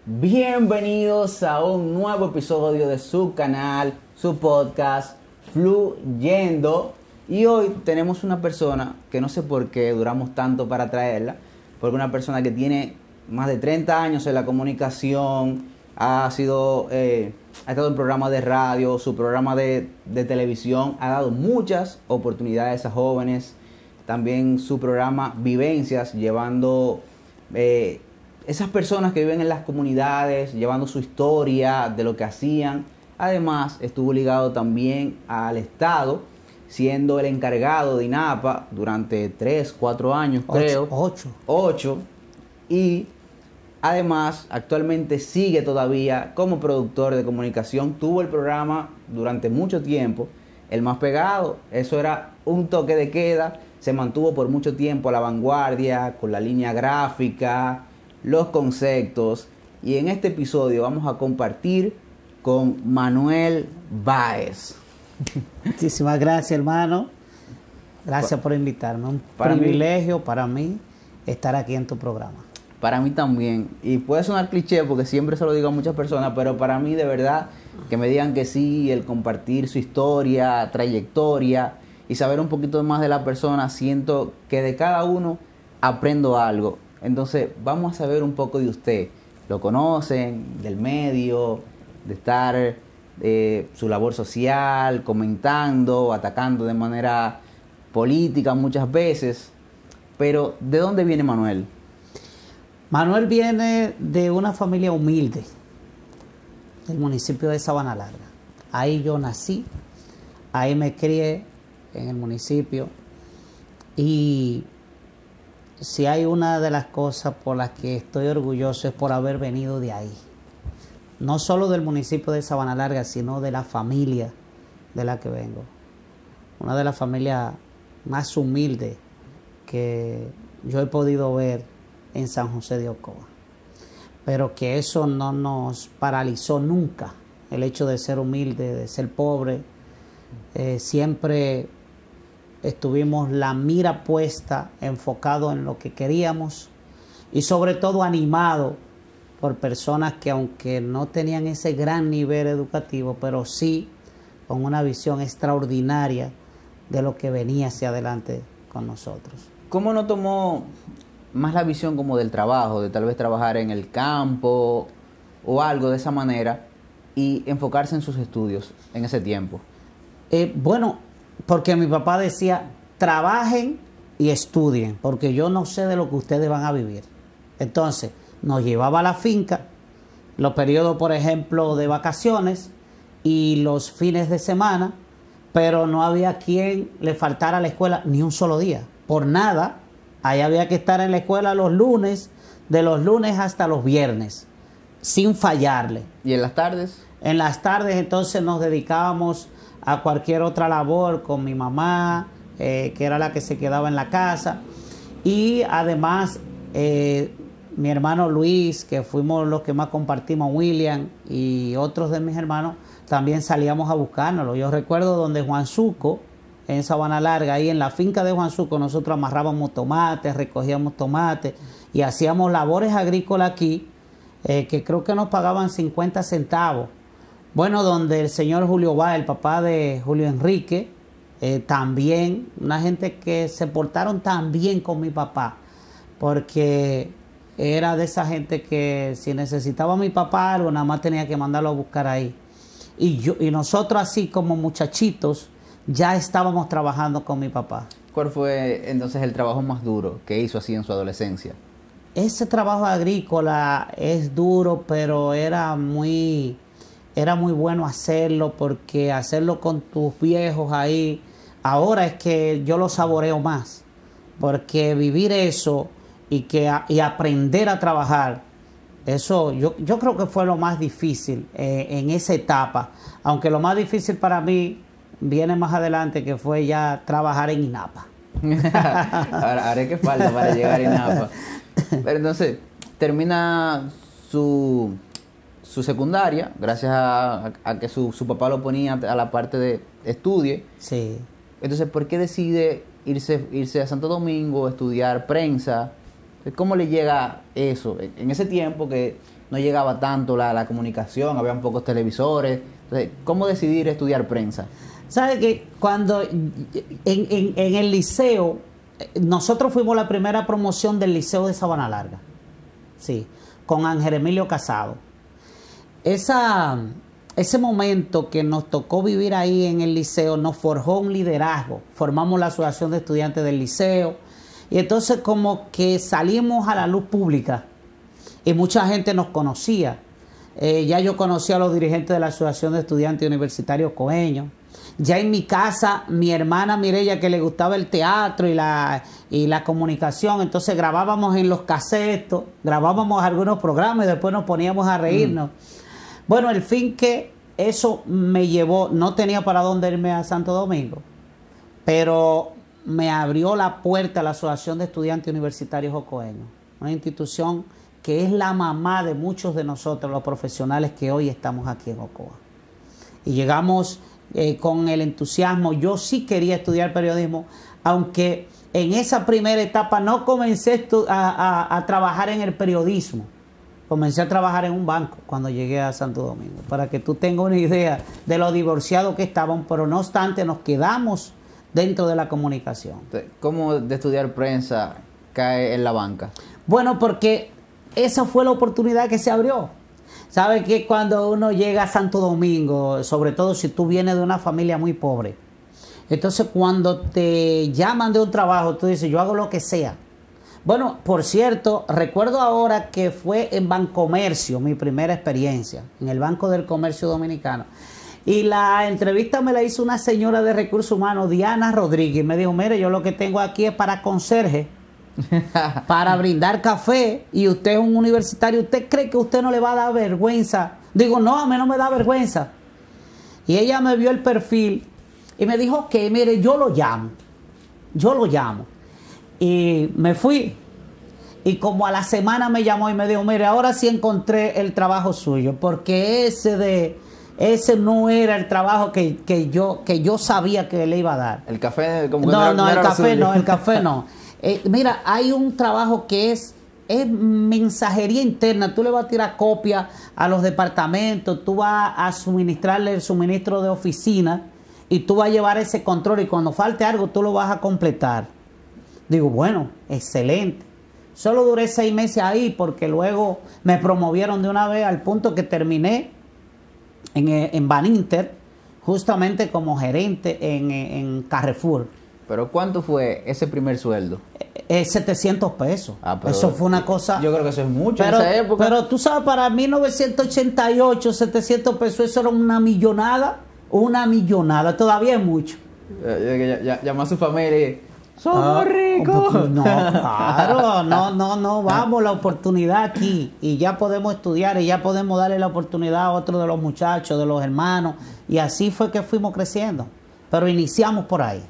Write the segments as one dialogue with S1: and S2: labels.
S1: Bienvenidos a un nuevo episodio de su canal, su podcast, Fluyendo. Y hoy tenemos una persona que no sé por qué duramos tanto para traerla, porque una persona que tiene más de 30 años en la comunicación, ha estado en programas de radio, su programa de televisión, ha dado muchas oportunidades a jóvenes, también su programa Vivencias, llevando esas personas que viven en las comunidades, llevando su historia de lo que hacían. Además, estuvo ligado también al Estado, siendo el encargado de INAPA durante 3, 4 años, creo. 8. Y además, actualmente sigue todavía como productor de comunicación. Tuvo el programa durante mucho tiempo, El Más Pegado. Eso era un toque de queda. Se mantuvo por mucho tiempo a la vanguardia, con la línea gráfica, los conceptos. Y en este episodio vamos a compartir con Manuel Báez.
S2: Muchísimas gracias, hermano. Gracias por invitarme. Un privilegio para mí estar aquí en tu programa.
S1: Para mí también. Y puede sonar cliché porque siempre se lo digo a muchas personas, pero para mí de verdad que me digan que sí, el compartir su historia, trayectoria y saber un poquito más de la persona, siento que de cada uno aprendo algo. Entonces vamos a saber un poco de usted. Lo conocen, del medio, de estar, su labor social, comentando, atacando de manera política muchas veces. Pero ¿de dónde viene Manuel?
S2: Manuel viene de una familia humilde, del municipio de Sabana Larga. Ahí yo nací, ahí me crié en el municipio. Y si hay una de las cosas por las que estoy orgulloso es por haber venido de ahí. No solo del municipio de Sabana Larga, sino de la familia de la que vengo. Una de las familias más humildes que yo he podido ver en San José de Ocoa. Pero que eso no nos paralizó nunca, el hecho de ser humilde, de ser pobre. Siempre estuvimos la mira puesta, enfocado en lo que queríamos y sobre todo animado por personas que aunque no tenían ese gran nivel educativo, pero sí con una visión extraordinaria de lo que venía hacia adelante con nosotros.
S1: ¿Cómo no tomó más la visión como del trabajo, de tal vez trabajar en el campo o algo de esa manera y enfocarse en sus estudios en ese tiempo?
S2: Bueno, porque mi papá decía, trabajen y estudien, porque yo no sé de lo que ustedes van a vivir. Entonces, nos llevaba a la finca, los periodos, por ejemplo, de vacaciones y los fines de semana, pero no había quien le faltara a la escuela ni un solo día, por nada. Ahí había que estar en la escuela los lunes, de los lunes hasta los viernes, sin fallarle.
S1: ¿Y en las tardes?
S2: En las tardes entonces nos dedicábamos a cualquier otra labor con mi mamá, que era la que se quedaba en la casa. Y además mi hermano Luis, que fuimos los que más compartimos, William y otros de mis hermanos, también salíamos a buscárnoslo. Yo recuerdo donde Juan Suco, en Sabana Larga, ahí en la finca de Juan Suco, nosotros amarrábamos tomates, recogíamos tomates y hacíamos labores agrícolas aquí, que creo que nos pagaban 50 centavos. Bueno, donde el señor Julio Báez, el papá de Julio Enrique, también, una gente que se portaron tan bien con mi papá, porque era de esa gente que si necesitaba a mi papá algo, nada más tenía que mandarlo a buscar ahí. Y nosotros así como muchachitos, ya estábamos trabajando con mi papá.
S1: ¿Cuál fue entonces el trabajo más duro que hizo así en su adolescencia?
S2: Ese trabajo agrícola es duro, pero era muy bueno hacerlo, porque hacerlo con tus viejos ahí, ahora es que yo lo saboreo más, porque vivir eso y aprender a trabajar, eso yo creo que fue lo más difícil en esa etapa, aunque lo más difícil para mí viene más adelante, que fue ya trabajar en INAPA.
S1: Ahora haré que falta para llegar a INAPA. Pero entonces, termina su secundaria, gracias a que su papá lo ponía a la parte de estudie.
S2: Sí.
S1: Entonces, ¿por qué decide irse a Santo Domingo, estudiar prensa? ¿Cómo le llega eso? En ese tiempo que no llegaba tanto la comunicación, habían pocos televisores. Entonces, ¿cómo decidir estudiar prensa?
S2: ¿Sabe que cuando en el liceo, nosotros fuimos la primera promoción del Liceo de Sabana Larga? Sí, con Ángel Emilio Casado. Ese momento que nos tocó vivir ahí en el liceo nos forjó un liderazgo. Formamos la Asociación de Estudiantes del Liceo y entonces como que salimos a la luz pública y mucha gente nos conocía. Ya yo conocía a los dirigentes de la Asociación de Estudiantes Universitarios Coeños. Ya en mi casa, mi hermana Mireya, que le gustaba el teatro y la comunicación, entonces grabábamos en los casetos, grabábamos algunos programas y después nos poníamos a reírnos. Bueno, el fin que eso me llevó, no tenía para dónde irme a Santo Domingo, pero me abrió la puerta a la Asociación de Estudiantes Universitarios Ocoeños, una institución que es la mamá de muchos de nosotros, los profesionales que hoy estamos aquí en Ocoa. Y llegamos con el entusiasmo. Yo sí quería estudiar periodismo, aunque en esa primera etapa no comencé a trabajar en el periodismo. Comencé a trabajar en un banco cuando llegué a Santo Domingo, para que tú tengas una idea de lo divorciados que estaban, pero no obstante nos quedamos dentro de la comunicación.
S1: ¿Cómo de estudiar prensa cae en la banca?
S2: Bueno, porque esa fue la oportunidad que se abrió. Sabes que cuando uno llega a Santo Domingo, sobre todo si tú vienes de una familia muy pobre, entonces cuando te llaman de un trabajo, tú dices, yo hago lo que sea. Bueno, por cierto, recuerdo ahora que fue en Bancomercio mi primera experiencia, en el Banco del Comercio Dominicano. Y la entrevista me la hizo una señora de Recursos Humanos, Diana Rodríguez. Me dijo, mire, yo lo que tengo aquí es para conserje, para brindar café, y usted es un universitario. ¿Usted cree que a usted no le va a dar vergüenza? Digo, no, a mí no me da vergüenza. Y ella me vio el perfil y me dijo, ok, mire, yo lo llamo. Y me fui. Y como a la semana me llamó y me dijo, mire, ahora sí encontré el trabajo suyo, porque ese no era el trabajo que yo sabía que le iba a dar.
S1: El café, como que
S2: no, el café no. Mira, hay un trabajo que es mensajería interna. Tú le vas a tirar copia a los departamentos, tú vas a suministrarle el suministro de oficina y tú vas a llevar ese control, y cuando falte algo tú lo vas a completar. Digo, bueno, excelente. Solo duré 6 meses ahí porque luego me promovieron de una vez al punto que terminé en Baninter, justamente como gerente en Carrefour.
S1: ¿Pero cuánto fue ese primer sueldo?
S2: 700 pesos. Eso fue una cosa...
S1: Yo creo que eso es mucho en esa época.
S2: Pero tú sabes, para 1988, 700 pesos, eso era una millonada. Una millonada, todavía es mucho.
S1: Llamó a su familia y... ¡somos ricos!
S2: No, claro, no, vamos, la oportunidad aquí. Y ya podemos estudiar y ya podemos darle la oportunidad a otro de los muchachos, de los hermanos. Y así fue que fuimos creciendo. Pero iniciamos por ahí.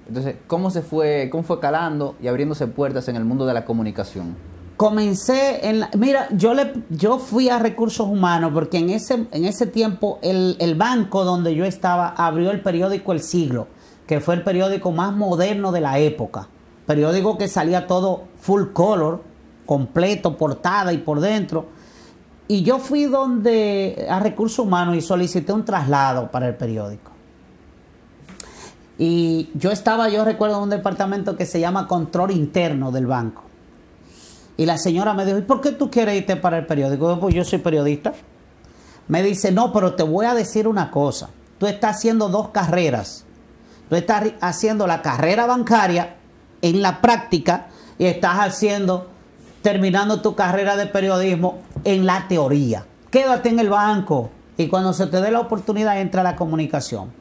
S1: Entonces, ¿cómo fue calando y abriéndose puertas en el mundo de la comunicación?
S2: Comencé mira, yo fui a Recursos Humanos porque en ese tiempo el banco donde yo estaba abrió el periódico El Siglo, que fue el periódico más moderno de la época. Periódico que salía todo full color, completo, portada y por dentro. Y yo fui a Recursos Humanos y solicité un traslado para el periódico. Y yo recuerdo en un departamento que se llama Control Interno del banco. Y la señora me dijo, ¿y por qué tú quieres irte para el periódico? Pues yo soy periodista. Me dice, no, pero te voy a decir una cosa. Tú estás haciendo 2 carreras. Tú estás haciendo la carrera bancaria en la práctica y estás terminando tu carrera de periodismo en la teoría. Quédate en el banco y cuando se te dé la oportunidad entra a la comunicación.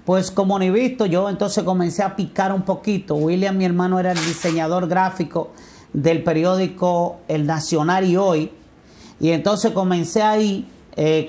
S2: Pues como ni visto, yo entonces comencé a picar un poquito. William, mi hermano, era el diseñador gráfico del periódico El Nacional y Hoy. Y entonces comencé ahí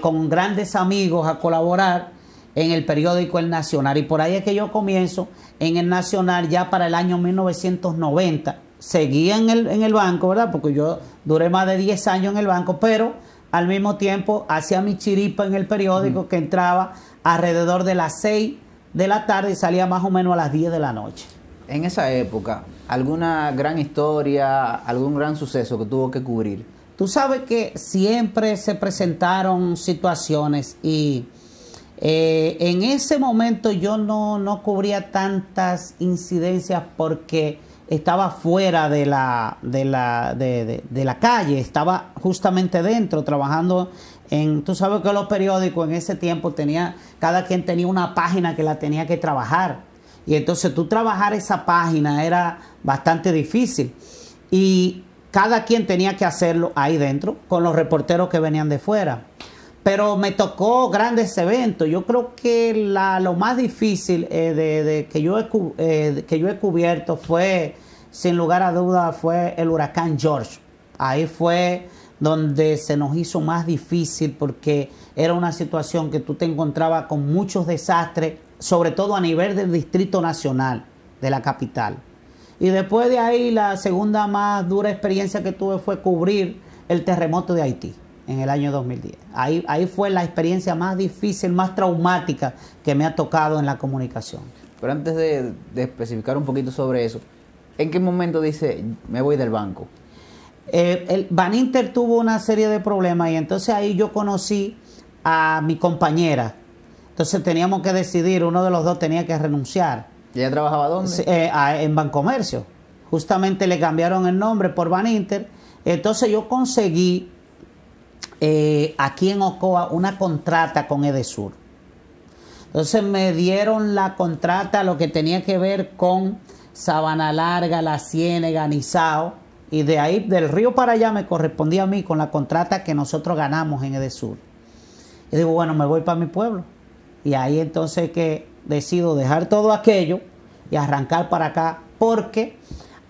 S2: con grandes amigos a colaborar en el periódico El Nacional. Y por ahí es que yo comienzo en El Nacional ya para el año 1990. Seguí en el banco, ¿verdad? Porque yo duré más de 10 años en el banco, pero al mismo tiempo hacía mi chiripa en el periódico que entraba alrededor de las 6 de la tarde y salía más o menos a las 10 de la noche.
S1: En esa época, ¿Alguna gran historia, algún gran suceso que tuvo que cubrir?
S2: Tú sabes que siempre se presentaron situaciones y en ese momento yo no cubría tantas incidencias porque estaba fuera de la calle, estaba justamente dentro trabajando en, tú sabes que los periódicos en ese tiempo cada quien tenía una página que la tenía que trabajar y entonces tú trabajar esa página era bastante difícil y cada quien tenía que hacerlo ahí dentro con los reporteros que venían de fuera. Pero me tocó grandes eventos. Yo creo que lo más difícil que yo he cubierto fue, sin lugar a duda, fue el huracán George. Ahí fue donde se nos hizo más difícil porque era una situación que tú te encontrabas con muchos desastres, sobre todo a nivel del Distrito Nacional, de la capital. Y después de ahí, la segunda más dura experiencia que tuve fue cubrir el terremoto de Haití en el año 2010. Ahí fue la experiencia más difícil, más traumática que me ha tocado en la comunicación.
S1: Pero antes de especificar un poquito sobre eso, ¿en qué momento dice, me voy del banco?
S2: El Baninter tuvo una serie de problemas y entonces ahí yo conocí a mi compañera. Entonces teníamos que decidir, uno de los dos tenía que renunciar.
S1: ¿Y ella trabajaba dónde?
S2: En Bancomercio. Justamente le cambiaron el nombre por Baninter. Entonces yo conseguí aquí en Ocoa una contrata con Edesur. Entonces me dieron la contrata, lo que tenía que ver con Sabana Larga, La Ciénega, Nizao, y de ahí, del río para allá, me correspondía a mí con la contrata que nosotros ganamos en Edesur. Y digo, bueno, me voy para mi pueblo. Y ahí entonces que decido dejar todo aquello y arrancar para acá, porque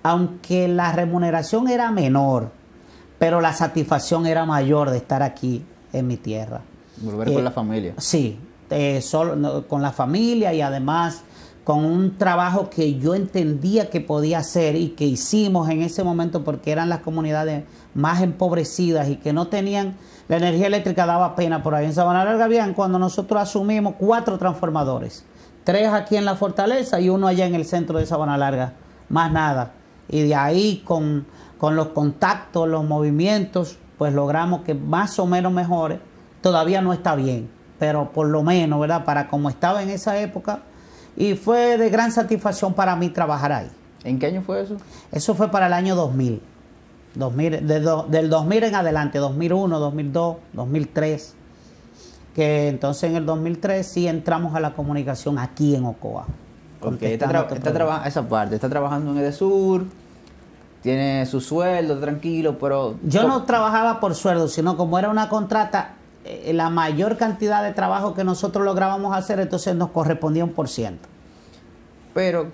S2: aunque la remuneración era menor, pero la satisfacción era mayor de estar aquí en mi tierra.
S1: Volver con la familia.
S2: Sí, con la familia y además con un trabajo que yo entendía que podía hacer y que hicimos en ese momento porque eran las comunidades más empobrecidas y que no tenían, la energía eléctrica daba pena por ahí. En Sabana Larga habían, cuando nosotros asumimos, 4 transformadores, 3 aquí en la Fortaleza y 1 allá en el centro de Sabana Larga, más nada. Y de ahí con los contactos, los movimientos, pues logramos que más o menos mejore. Todavía no está bien, pero por lo menos, ¿verdad? Para como estaba en esa época, y fue de gran satisfacción para mí trabajar ahí.
S1: ¿En qué año fue eso?
S2: Eso fue para el año 2000. Del 2000 en adelante, 2001, 2002, 2003. Que entonces en el 2003 sí entramos a la comunicación aquí en Ocoa.
S1: Ok, esa parte, está trabajando en Edesur, tiene su sueldo tranquilo, pero...
S2: Yo no trabajaba por sueldo, sino como era una contrata, la mayor cantidad de trabajo que nosotros lográbamos hacer, entonces nos correspondía un %.
S1: Pero,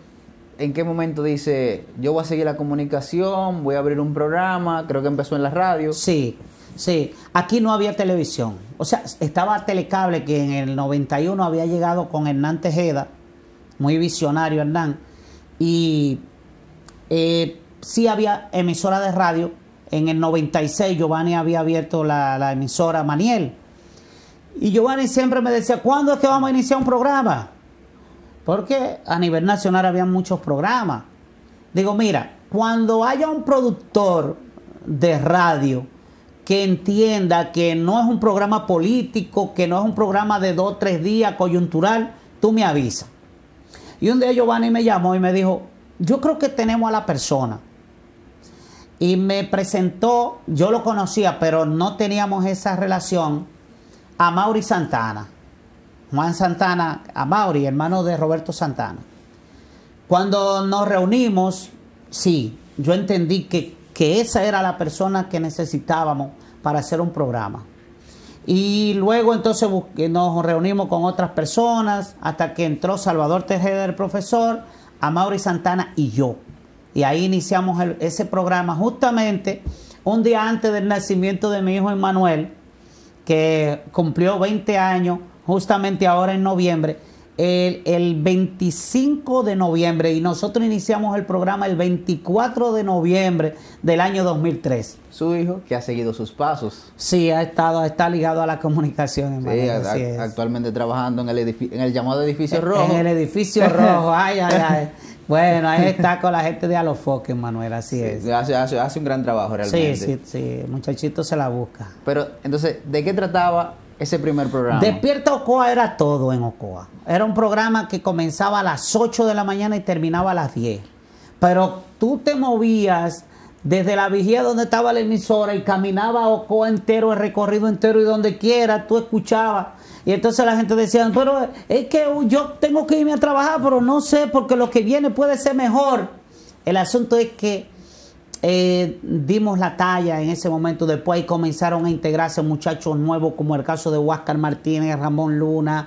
S1: ¿en qué momento dice, yo voy a seguir la comunicación, voy a abrir un programa? Creo que empezó en la radio.
S2: Sí, sí. Aquí no había televisión. O sea, estaba Telecable, que en el 91 había llegado con Hernán Tejeda, muy visionario Hernán, y sí había emisora de radio. En el 96 Giovanni había abierto la emisora Maniel. Y Giovanni siempre me decía, ¿cuándo es que vamos a iniciar un programa? Porque a nivel nacional había muchos programas. Digo, mira, cuando haya un productor de radio que entienda que no es un programa político, que no es un programa de 2 o 3 días coyuntural, tú me avisas. Y un día Giovanni me llamó y me dijo, yo creo que tenemos a la persona. Y me presentó, yo lo conocía, pero no teníamos esa relación, a Mauri Santana. Juan Santana, a Mauri, hermano de Roberto Santana. Cuando nos reunimos, sí, yo entendí que esa era la persona que necesitábamos para hacer un programa. Y luego entonces nos reunimos con otras personas hasta que entró Salvador Tejeda, el profesor, a Mauri Santana y yo. Y ahí iniciamos ese programa justamente un día antes del nacimiento de mi hijo Emmanuel, que cumplió 20 años, justamente ahora en noviembre, el 25 de noviembre, y nosotros iniciamos el programa el 24 de noviembre del año 2003.
S1: Su hijo, que ha seguido sus pasos.
S2: Sí, está ligado a la comunicación. Emmanuel,
S1: sí, actualmente trabajando en el llamado edificio rojo.
S2: En el edificio rojo, ay. Bueno, ahí está con la gente de Alofoque, Manuel, así
S1: Sí,
S2: es.
S1: hace un gran trabajo realmente.
S2: Sí, el muchachito se la busca.
S1: Pero entonces, ¿de qué trataba ese primer programa?
S2: Despierta Ocoa era todo en Ocoa. Era un programa que comenzaba a las 8 de la mañana y terminaba a las 10. Pero tú te movías desde la vigía donde estaba la emisora y caminaba a Ocoa entero, el recorrido entero, y donde quiera tú escuchabas. Y entonces la gente decía, pero es que yo tengo que irme a trabajar, pero no sé, porque lo que viene puede ser mejor. El asunto es que dimos la talla en ese momento. Después ahí comenzaron a integrarse muchachos nuevos, como el caso de Huáscar Martínez, Ramón Luna.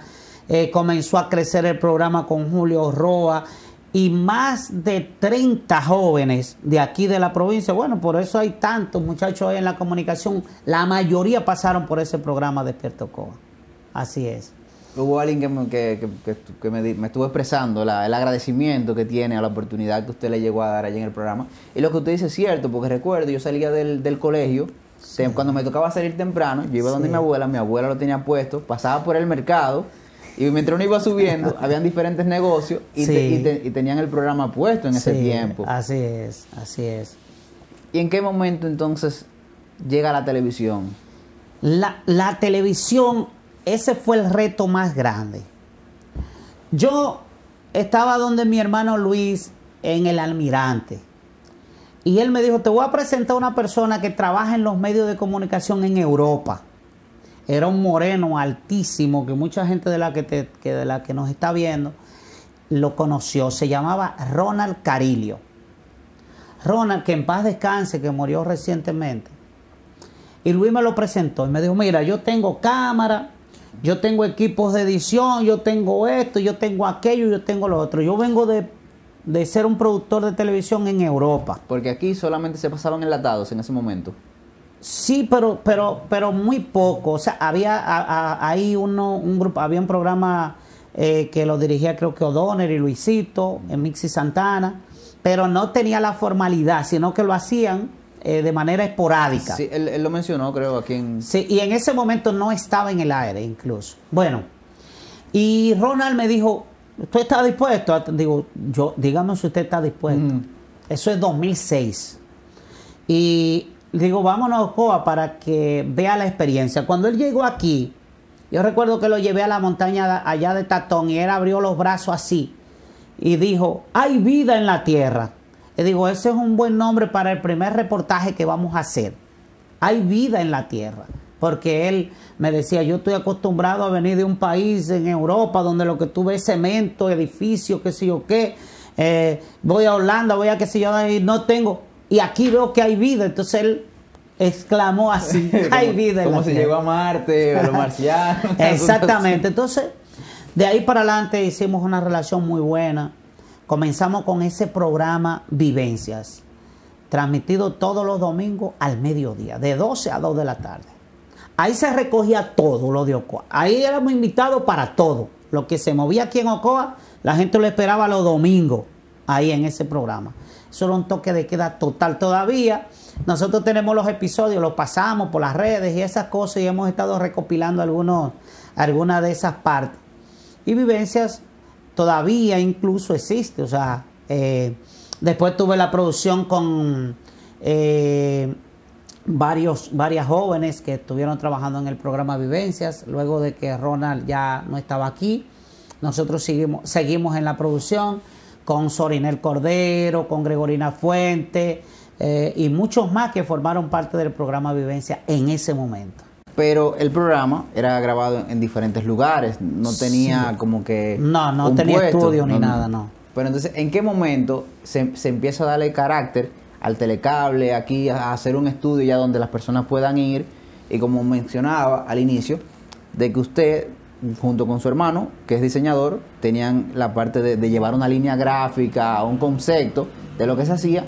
S2: Comenzó a crecer el programa con Julio Roa. Y más de 30 jóvenes de aquí de la provincia. Bueno, por eso hay tantos muchachos ahí en la comunicación. La mayoría pasaron por ese programa Despierta Ocoa. Así es.
S1: Hubo alguien que me estuvo expresando el agradecimiento que tiene a la oportunidad que usted le llegó a dar allí en el programa. Y lo que usted dice es cierto, porque recuerdo, yo salía del colegio, sí. Cuando me tocaba salir temprano, yo iba donde mi abuela lo tenía puesto, pasaba por el mercado, y mientras uno iba subiendo, habían diferentes negocios y, sí. y tenían el programa puesto en ese tiempo.
S2: Así es, así es.
S1: ¿Y en qué momento entonces llega la televisión?
S2: La televisión... Ese fue el reto más grande. Yo estaba donde mi hermano Luis en el Almirante. Y él me dijo, te voy a presentar a una persona que trabaja en los medios de comunicación en Europa. Era un moreno altísimo que mucha gente de la que nos está viendo lo conoció. Se llamaba Ronald Carillo. Ronald, que en paz descanse, que murió recientemente. Y Luis me lo presentó y me dijo, mira, yo tengo cámara, yo tengo equipos de edición, yo tengo esto, yo tengo aquello, yo tengo lo otro. Yo vengo de ser un productor de televisión en Europa.
S1: Porque aquí solamente se pasaban enlatados en ese momento.
S2: Sí, pero muy poco. O sea, había ahí un grupo, había un programa que lo dirigía creo que O'Donnell y Luisito, en Mixi Santana, pero no tenía la formalidad, sino que lo hacían de manera esporádica.
S1: Sí, él lo mencionó, creo, aquí en...
S2: Sí, y en ese momento no estaba en el aire, incluso. Bueno, y Ronald me dijo, ¿usted está dispuesto? Digo, dígame si usted está dispuesto. Eso es 2006. Y digo, vámonos a Ocoa para que vea la experiencia. Cuando él llegó aquí, yo recuerdo que lo llevé a la montaña allá de Tatón y él abrió los brazos así y dijo, hay vida en la tierra. Le digo, ese es un buen nombre para el primer reportaje que vamos a hacer. Hay vida en la tierra. Porque él me decía, yo estoy acostumbrado a venir de un país en Europa donde lo que tú ves es cemento, edificio, qué sé yo qué. Voy a Holanda, voy a qué sé yo, y no tengo. Y aquí veo que hay vida. Entonces él exclamó así, hay vida en la tierra.
S1: Como se llegó a Marte, a los marcianos.
S2: Exactamente. Entonces, de ahí para adelante hicimos una relación muy buena. Comenzamos con ese programa Vivencias, transmitido todos los domingos al mediodía, de 12 a 2 de la tarde. Ahí se recogía todo lo de Ocoa. Ahí éramos invitados para todo. Lo que se movía aquí en Ocoa, la gente lo esperaba los domingos, ahí en ese programa. Eso era un toque de queda total. Todavía nosotros tenemos los episodios, los pasamos por las redes y esas cosas y hemos estado recopilando algunas de esas partes. Y Vivencias todavía incluso existe, o sea, después tuve la producción con varias jóvenes que estuvieron trabajando en el programa Vivencias. Luego de que Ronald ya no estaba aquí, nosotros seguimos en la producción con Sorinel Cordero, con Gregorina Fuente y muchos más que formaron parte del programa Vivencias en ese momento.
S1: Pero el programa era grabado en diferentes lugares, no tenía como que...
S2: No tenía estudio ni nada, no.
S1: Pero entonces, ¿en qué momento se empieza a darle carácter al telecable, aquí a hacer un estudio ya donde las personas puedan ir? Y como mencionaba al inicio, de que usted, junto con su hermano, que es diseñador, tenían la parte de llevar una línea gráfica, un concepto de lo que se hacía.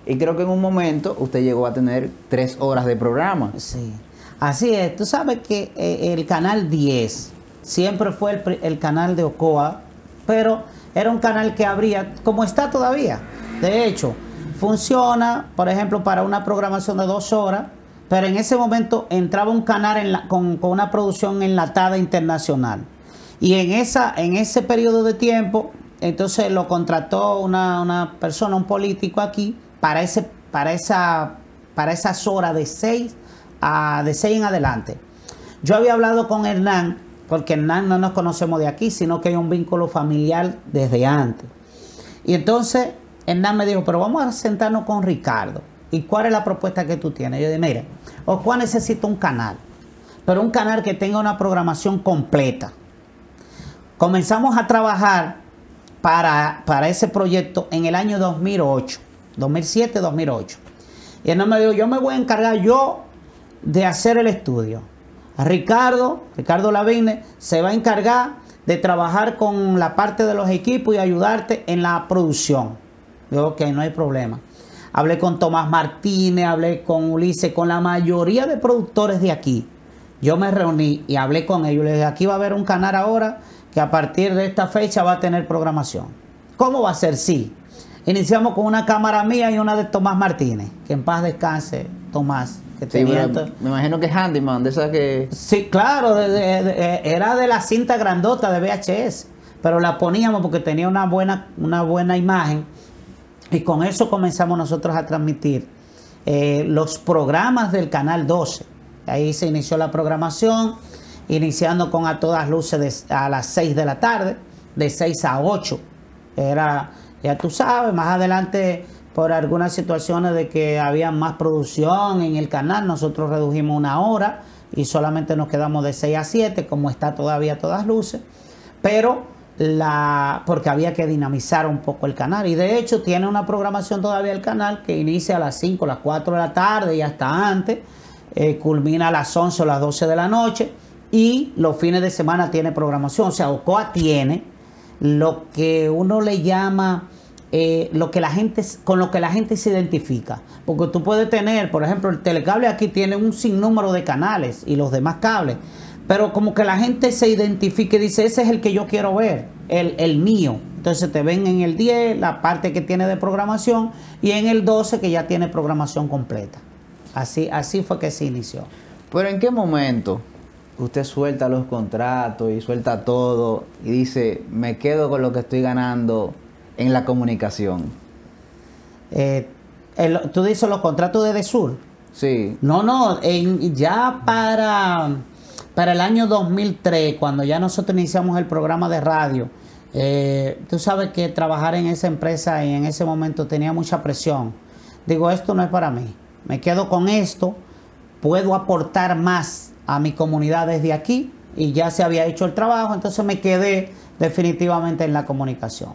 S1: Y creo que en un momento usted llegó a tener 3 horas de programa.
S2: Sí. Así es, tú sabes que el canal 10 siempre fue el canal de Ocoa, pero era un canal que abría, como está todavía. De hecho, funciona, por ejemplo, para una programación de 2 horas, pero en ese momento entraba un canal con una producción enlatada internacional. Y en ese periodo de tiempo entonces lo contrató una persona, un político aquí, para esas horas de 6 en adelante. Yo había hablado con Hernán, porque Hernán no nos conocemos de aquí, sino que hay un vínculo familiar desde antes. Y entonces Hernán me dijo, pero vamos a sentarnos con Ricardo. ¿Y cuál es la propuesta que tú tienes? Yo dije, mira, Oscuá necesita un canal, pero un canal que tenga una programación completa. Comenzamos a trabajar para ese proyecto en el año 2008, 2007-2008. Y Hernán me dijo, yo me voy a encargar yo de hacer el estudio. Ricardo Lavigne se va a encargar de trabajar con la parte de los equipos y ayudarte en la producción. Digo, ok, no hay problema. Hablé con Tomás Martínez, hablé con Ulises, con la mayoría de productores de aquí. Yo me reuní y hablé con ellos. Les dije, aquí va a haber un canal ahora que a partir de esta fecha va a tener programación. ¿Cómo va a ser? Sí. Iniciamos con una cámara mía y una de Tomás Martínez. Que en paz descanse, Tomás. Que
S1: sí, me imagino que es handyman, de esas que...
S2: Sí, claro, era de la cinta grandota de VHS, pero la poníamos porque tenía una buena imagen, y con eso comenzamos nosotros a transmitir los programas del Canal 12. Ahí se inició la programación, iniciando con A Todas Luces a las 6 de la tarde, de 6 a 8. Era, ya tú sabes, más adelante, por algunas situaciones de que había más producción en el canal, nosotros redujimos 1 hora y solamente nos quedamos de 6 a 7, como está todavía A Todas Luces, pero porque había que dinamizar un poco el canal. Y de hecho tiene una programación todavía el canal que inicia a las 5, las 4 de la tarde y hasta antes, culmina a las 11 o las 12 de la noche, y los fines de semana tiene programación. O sea, Ocoa tiene lo que uno le llama... con lo que la gente se identifica, porque tú puedes tener, por ejemplo, el telecable aquí tiene un sinnúmero de canales y los demás cables, pero como que la gente se identifica y dice, ese es el que yo quiero ver, el mío. Entonces te ven en el 10 la parte que tiene de programación, y en el 12 que ya tiene programación completa. Así fue que se inició.
S1: Pero ¿en qué momento usted suelta los contratos y suelta todo y dice, me quedo con lo que estoy ganando en la comunicación?
S2: ¿Tú dices los contratos de Edesur?
S1: Sí.
S2: No, ya para el año 2003, cuando ya nosotros iniciamos el programa de radio, tú sabes que trabajar en esa empresa y en ese momento tenía mucha presión. Digo, esto no es para mí. Me quedo con esto, puedo aportar más a mi comunidad desde aquí, y ya se había hecho el trabajo, entonces me quedé definitivamente en la comunicación.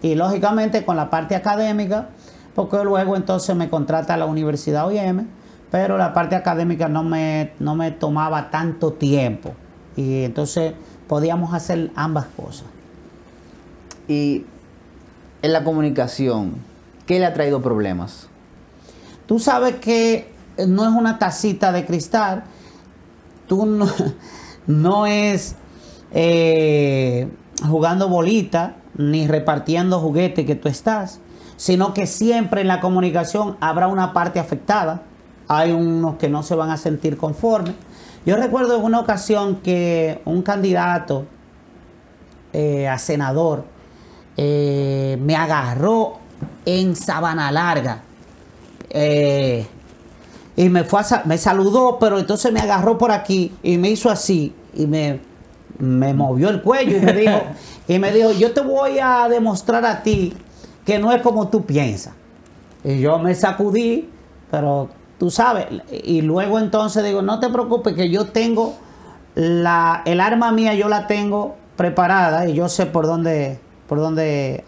S2: Y lógicamente con la parte académica, porque luego entonces me contrata la Universidad OIM, pero la parte académica no me tomaba tanto tiempo, y entonces podíamos hacer ambas cosas.
S1: Y en la comunicación, ¿qué le ha traído problemas?
S2: Tú sabes que no es una tacita de cristal, tú no es jugando bolita ni repartiendo juguetes que tú estás, sino que siempre en la comunicación habrá una parte afectada. Hay unos que no se van a sentir conformes. Yo recuerdo en una ocasión que un candidato a senador me agarró en Sabana Larga, y me saludó, pero entonces me agarró por aquí y me hizo así y me movió el cuello y me dijo, yo te voy a demostrar a ti que no es como tú piensas. Y yo me sacudí, pero tú sabes, y luego entonces digo, no te preocupes, que yo tengo el arma mía, yo la tengo preparada y yo sé por dónde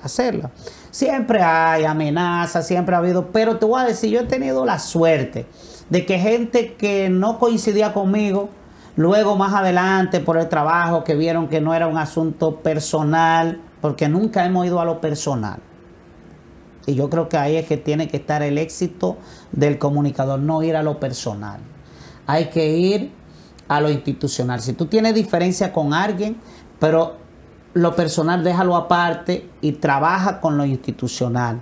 S2: hacerla. Siempre hay amenazas, siempre ha habido, pero te voy a decir, yo he tenido la suerte de que gente que no coincidía conmigo, luego más adelante por el trabajo, que vieron que no era un asunto personal, porque nunca hemos ido a lo personal. Y yo creo que ahí es que tiene que estar el éxito del comunicador, no ir a lo personal. Hay que ir a lo institucional. Si tú tienes diferencia con alguien, pero lo personal déjalo aparte y trabaja con lo institucional.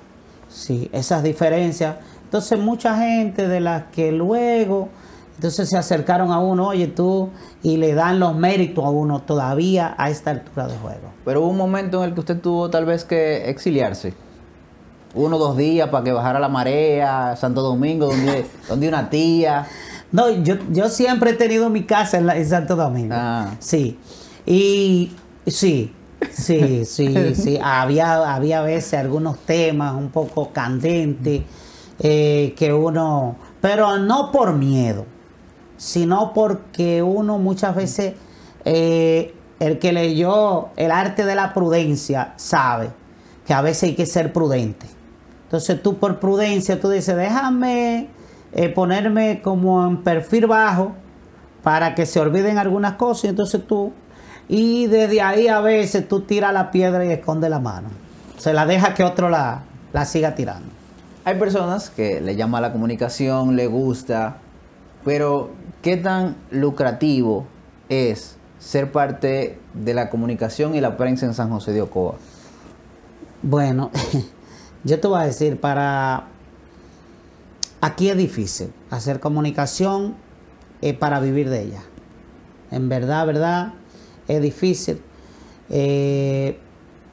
S2: Sí, esas diferencias. Entonces mucha gente de las que luego Entonces se acercaron a uno, oye tú, y le dan los méritos a uno todavía a esta altura de juego.
S1: Pero hubo un momento en el que usted tuvo tal vez que exiliarse. 1 o 2 días para que bajara la marea, Santo Domingo, donde una tía.
S2: No, yo siempre he tenido mi casa en Santo Domingo.
S1: Ah.
S2: Sí. Y sí. Había a veces algunos temas un poco candentes que uno... Pero no por miedo, sino porque uno muchas veces, el que leyó El arte de la prudencia sabe que a veces hay que ser prudente. Entonces tú por prudencia, tú dices, déjame ponerme como en perfil bajo para que se olviden algunas cosas. Y entonces y desde ahí a veces tú tiras la piedra y escondes la mano. Se la deja que otro la siga tirando.
S1: Hay personas que le llama la comunicación, le gusta, pero ¿qué tan lucrativo es ser parte de la comunicación y la prensa en San José de Ocoa?
S2: Bueno, yo te voy a decir, aquí es difícil hacer comunicación para vivir de ella. En verdad, es difícil.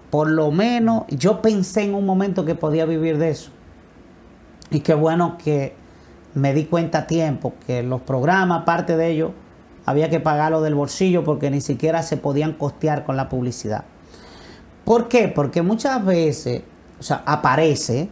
S2: Por lo menos yo pensé en un momento que podía vivir de eso. Y qué bueno que me di cuenta a tiempo que los programas, aparte de ellos, había que pagarlo del bolsillo porque ni siquiera se podían costear con la publicidad. ¿Por qué? Porque muchas veces, o sea, aparece,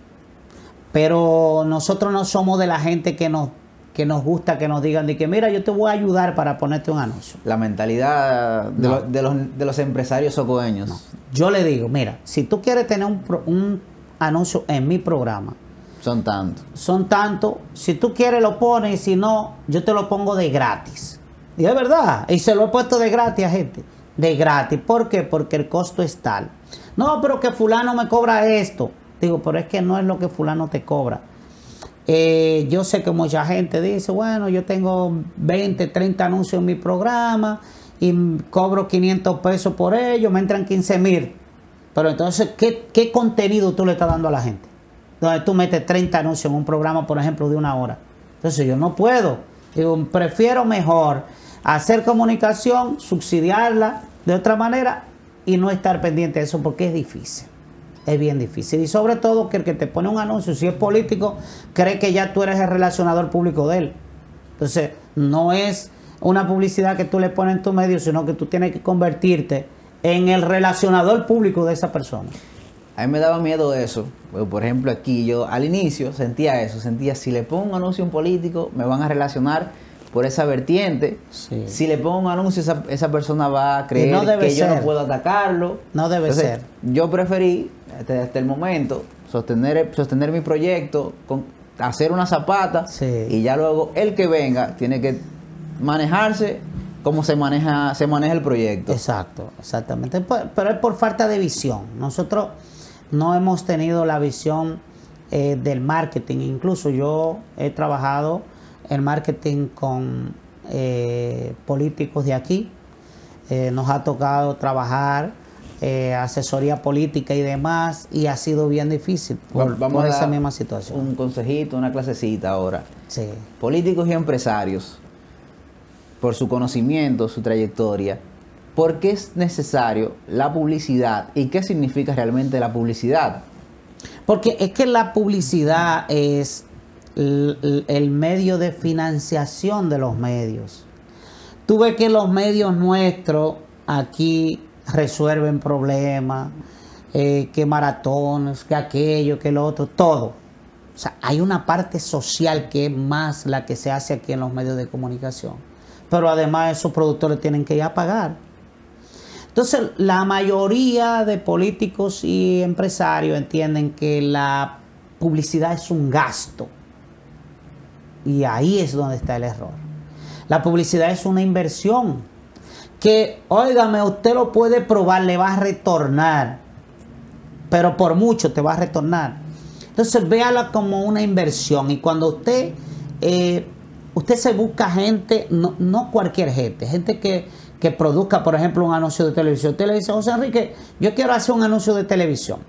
S2: pero nosotros no somos de la gente que nos gusta que nos digan de que mira, yo te voy a ayudar para ponerte un anuncio.
S1: La mentalidad de los empresarios socoeños.
S2: No. Yo le digo, mira, si tú quieres tener un anuncio en mi programa,
S1: son tantos.
S2: Son tantos. Si tú quieres lo pones y si no, yo te lo pongo de gratis. Y es verdad. Y se lo he puesto de gratis a gente. De gratis. ¿Por qué? Porque el costo es tal. No, pero que fulano me cobra esto. Digo, pero es que no es lo que fulano te cobra. Yo sé que mucha gente dice, bueno, yo tengo 20, 30 anuncios en mi programa y cobro 500 pesos por ello, me entran 15,000. Pero entonces, ¿qué contenido tú le estás dando a la gente? Donde tú metes 30 anuncios en un programa, por ejemplo, de 1 hora. Entonces yo no puedo. Digo, prefiero mejor hacer comunicación, subsidiarla de otra manera y no estar pendiente de eso porque es difícil. Es bien difícil. Y sobre todo que el que te pone un anuncio, si es político, cree que ya tú eres el relacionador público de él. Entonces, no es una publicidad que tú le pones en tu medio, sino que tú tienes que convertirte en el relacionador público de esa persona.
S1: A mí me daba miedo eso. Por ejemplo, aquí yo al inicio sentía eso. Sentía, si le pongo un anuncio a un político, me van a relacionar por esa vertiente. Sí. Si le pongo un anuncio, esa persona va a creer que yo no puedo atacarlo.
S2: No debe ser.
S1: Yo preferí, hasta el momento, sostener mi proyecto, hacer una zapata. Sí. Y ya luego el que venga tiene que manejarse como se maneja el proyecto.
S2: Exacto, exactamente. Pero es por falta de visión. Nosotros no hemos tenido la visión del marketing. Incluso yo he trabajado en marketing con políticos de aquí. Nos ha tocado trabajar asesoría política y demás, y ha sido bien difícil por esa misma situación.
S1: Un consejito, una clasecita ahora.
S2: Sí.
S1: Políticos y empresarios, por su conocimiento, su trayectoria, ¿por qué es necesario la publicidad y qué significa realmente la publicidad?
S2: Porque es que la publicidad es el medio de financiación de los medios. Tú ves que los medios nuestros aquí resuelven problemas, que maratones, que aquello, que lo otro, todo. O sea, hay una parte social que es más la que se hace aquí en los medios de comunicación. Pero además esos productores tienen que ir a pagar. Entonces, la mayoría de políticos y empresarios entienden que la publicidad es un gasto. Y ahí es donde está el error. La publicidad es una inversión que, óigame, usted lo puede probar, le va a retornar. Pero por mucho te va a retornar. Entonces, véala como una inversión. Y cuando usted se busca gente, no cualquier gente que produzca, por ejemplo, un anuncio de televisión. Usted le dice, José Enrique, yo quiero hacer un anuncio de televisión.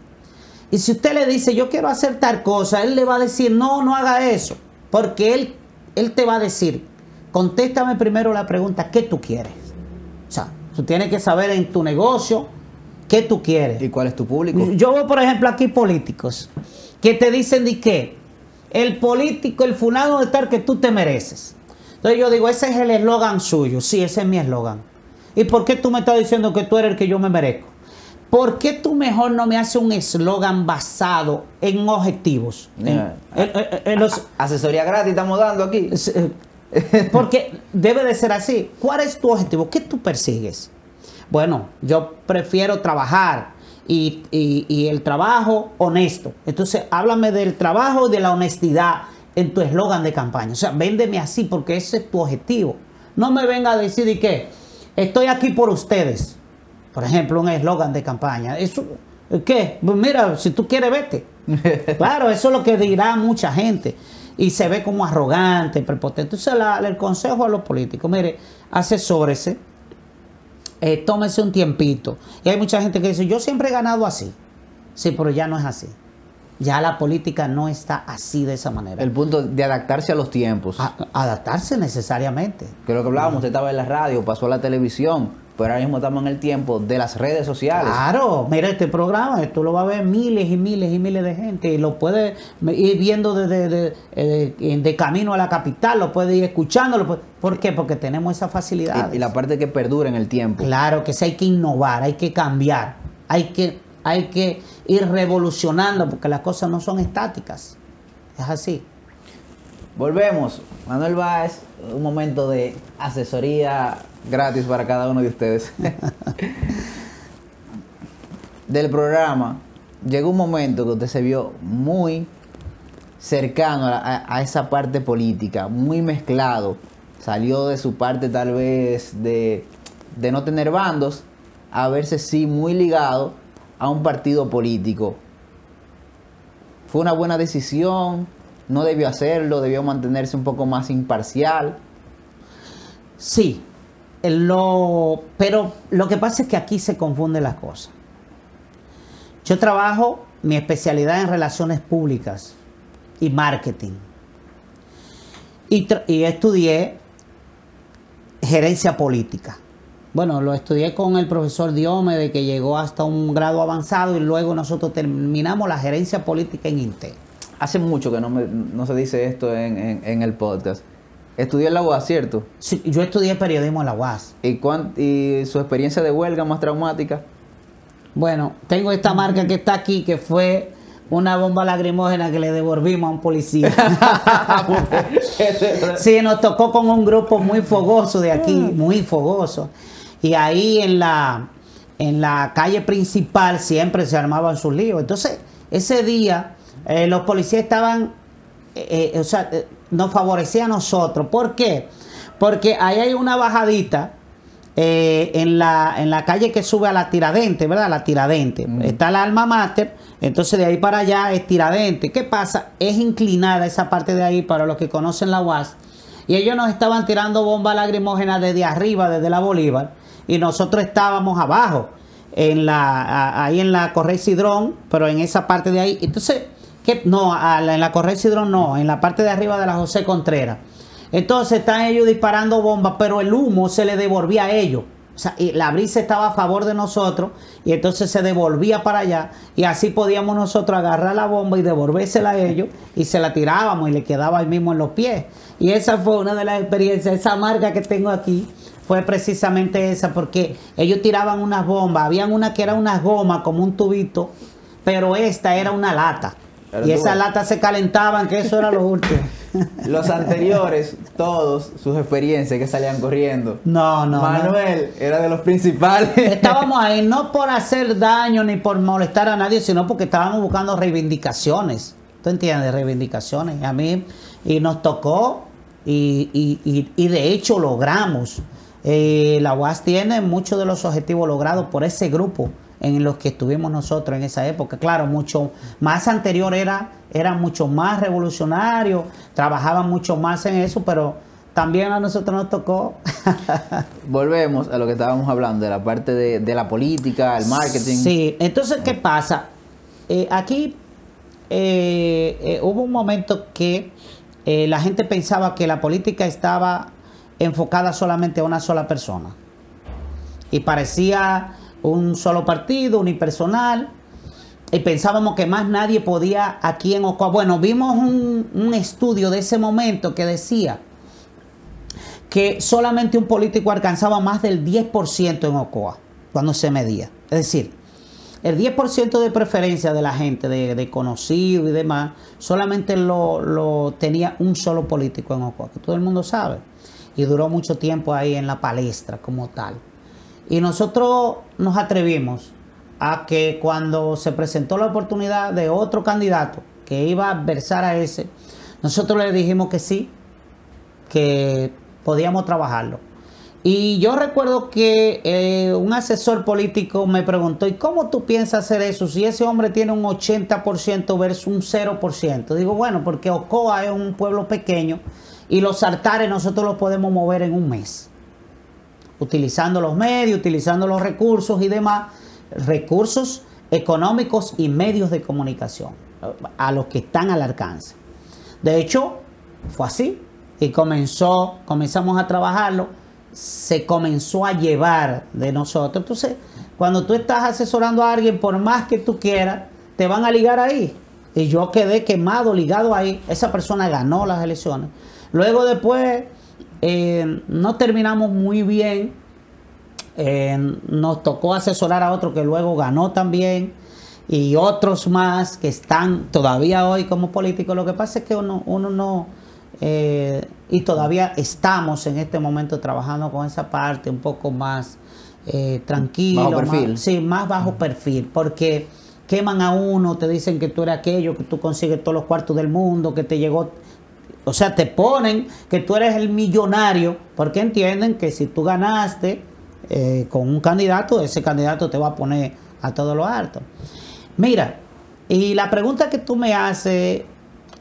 S2: Y si usted le dice, yo quiero hacer tal cosa, él le va a decir, no haga eso. Porque él te va a decir, contéstame primero la pregunta, ¿qué tú quieres? O sea, tú tienes que saber en tu negocio qué tú quieres.
S1: ¿Y cuál es tu público?
S2: Yo veo, por ejemplo, aquí políticos que te dicen de que el político, el fulano de tal que tú te mereces. Entonces yo digo, ese es el eslogan suyo. Sí, ese es mi eslogan. ¿Y por qué tú me estás diciendo que tú eres el que yo me merezco? ¿Por qué tú mejor no me haces un eslogan basado en objetivos?
S1: Asesoría gratis estamos dando aquí.
S2: Porque debe de ser así. ¿Cuál es tu objetivo? ¿Qué tú persigues? Bueno, yo prefiero trabajar y el trabajo honesto. Entonces, háblame del trabajo y de la honestidad en tu eslogan de campaña. O sea, véndeme así porque ese es tu objetivo. No me venga a decir de que estoy aquí por ustedes. Por ejemplo, un eslogan de campaña. ¿Eso qué? Pues mira, si tú quieres, vete. Claro, eso es lo que dirá mucha gente. Y se ve como arrogante, prepotente. Entonces, el consejo a los políticos, mire, asesórese, tómese un tiempito. Y hay mucha gente que dice, yo siempre he ganado así. Sí, pero ya no es así. Ya la política no está así de esa manera.
S1: El punto de adaptarse a los tiempos.
S2: Adaptarse necesariamente.
S1: Que lo que hablábamos, usted estaba en la radio, pasó a la televisión, pero ahora mismo estamos en el tiempo de las redes sociales.
S2: Claro, mira este programa, esto lo va a ver miles y miles y miles de gente y lo puede ir viendo de camino a la capital, lo puede ir escuchando. ¿Por qué? Porque tenemos esa facilidad.
S1: Y la parte que perdura en el tiempo.
S2: Claro, que sí, hay que innovar, hay que cambiar, hay que ir revolucionando porque las cosas no son estáticas. Es así.
S1: Volvemos. Manuel Báez, un momento de asesoría gratis para cada uno de ustedes. Del programa, llegó un momento que usted se vio muy cercano a esa parte política, muy mezclado. Salió de su parte tal vez de no tener bandos a verse sí muy ligado a un partido político. ¿Fue una buena decisión? ¿No debió hacerlo? ¿Debió mantenerse un poco más imparcial?
S2: Sí, pero lo que pasa es que aquí se confunden las cosas. Yo trabajo mi especialidad en relaciones públicas y marketing. Y estudié gerencia política. Bueno, lo estudié con el profesor Diomedes, que llegó hasta un grado avanzado, y luego nosotros terminamos la gerencia política en INTE.
S1: Hace mucho que no se dice esto en el podcast. Estudió en la UAS, ¿cierto?
S2: Sí, yo estudié periodismo en la UAS.
S1: ¿Y su experiencia de huelga más traumática?
S2: Bueno, tengo esta marca que está aquí, que fue una bomba lacrimógena que le devolvimos a un policía. Sí, nos tocó con un grupo muy fogoso de aquí, muy fogoso. Y ahí en la calle principal siempre se armaban sus líos. Entonces, ese día los policías estaban, nos favorecía a nosotros. ¿Por qué? Porque ahí hay una bajadita en la calle que sube a la Tiradentes, ¿verdad? La Tiradentes. Está la Alma Mater, entonces de ahí para allá es Tiradentes. ¿Qué pasa? Es inclinada esa parte de ahí para los que conocen la UAS. Y ellos nos estaban tirando bombas lacrimógenas desde arriba, desde la Bolívar, y nosotros estábamos abajo, ahí en la Correy Cidrón, pero en esa parte de ahí. Entonces, en la Correy Cidrón no, en la parte de arriba de la José Contreras. Entonces están ellos disparando bombas, pero el humo se le devolvía a ellos. O sea, y la brisa estaba a favor de nosotros y entonces se devolvía para allá y así podíamos nosotros agarrar la bomba y devolvérsela a ellos y se la tirábamos y le quedaba ahí mismo en los pies. Y esa fue una de las experiencias. Esa marca que tengo aquí fue precisamente esa, porque ellos tiraban unas bombas. Habían una que era unas gomas como un tubito, pero esta era una lata. Y esas latas se calentaban, que eso era lo último.
S1: Los anteriores, todos, sus experiencias que salían corriendo.
S2: No.
S1: Manuel era de los principales.
S2: Estábamos ahí no por hacer daño ni por molestar a nadie, sino porque estábamos buscando reivindicaciones. ¿Tú entiendes? Reivindicaciones. A mí, y nos tocó, y de hecho logramos. La UAS tiene muchos de los objetivos logrados por ese grupo en los que estuvimos nosotros en esa época. Claro, mucho más anterior era mucho más revolucionario, trabajaban mucho más en eso, pero también a nosotros nos tocó.
S1: Volvemos a lo que estábamos hablando, de la parte de la política, el marketing.
S2: Sí, entonces, ¿qué pasa? Aquí hubo un momento que la gente pensaba que la política estaba enfocada solamente a una sola persona. Y parecía un solo partido, unipersonal. Y pensábamos que más nadie podía aquí en Ocoa. Bueno, vimos un estudio de ese momento que decía que solamente un político alcanzaba más del 10% en Ocoa cuando se medía. Es decir, el 10% de preferencia de la gente, de conocido y demás, solamente lo tenía un solo político en Ocoa, que todo el mundo sabe. Y duró mucho tiempo ahí en la palestra como tal. Y nosotros nos atrevimos a que cuando se presentó la oportunidad de otro candidato que iba a adversar a ese, nosotros le dijimos que sí, que podíamos trabajarlo. Y yo recuerdo que un asesor político me preguntó, ¿y cómo tú piensas hacer eso si ese hombre tiene un 80% versus un 0%? Digo, bueno, porque Ocoa es un pueblo pequeño y los altares nosotros los podemos mover en un mes, utilizando los medios, utilizando los recursos y demás, recursos económicos y medios de comunicación a los que están al alcance. De hecho, fue así y comenzamos a trabajarlo. Se comenzó a llevar de nosotros. Entonces, cuando tú estás asesorando a alguien, por más que tú quieras, te van a ligar ahí. Y yo quedé quemado, ligado ahí. Esa persona ganó las elecciones. Luego después, no terminamos muy bien. Nos tocó asesorar a otro que luego ganó también. Y otros más que están todavía hoy como políticos. Lo que pasa es que uno no... y todavía estamos en este momento trabajando con esa parte un poco más tranquilo,
S1: bajo perfil.
S2: Más bajo perfil, porque queman a uno, te dicen que tú eres aquello, que tú consigues todos los cuartos del mundo, que te llegó, o sea, te ponen que tú eres el millonario, porque entienden que si tú ganaste con un candidato, ese candidato te va a poner a todo lo alto. Mira, y la pregunta que tú me haces,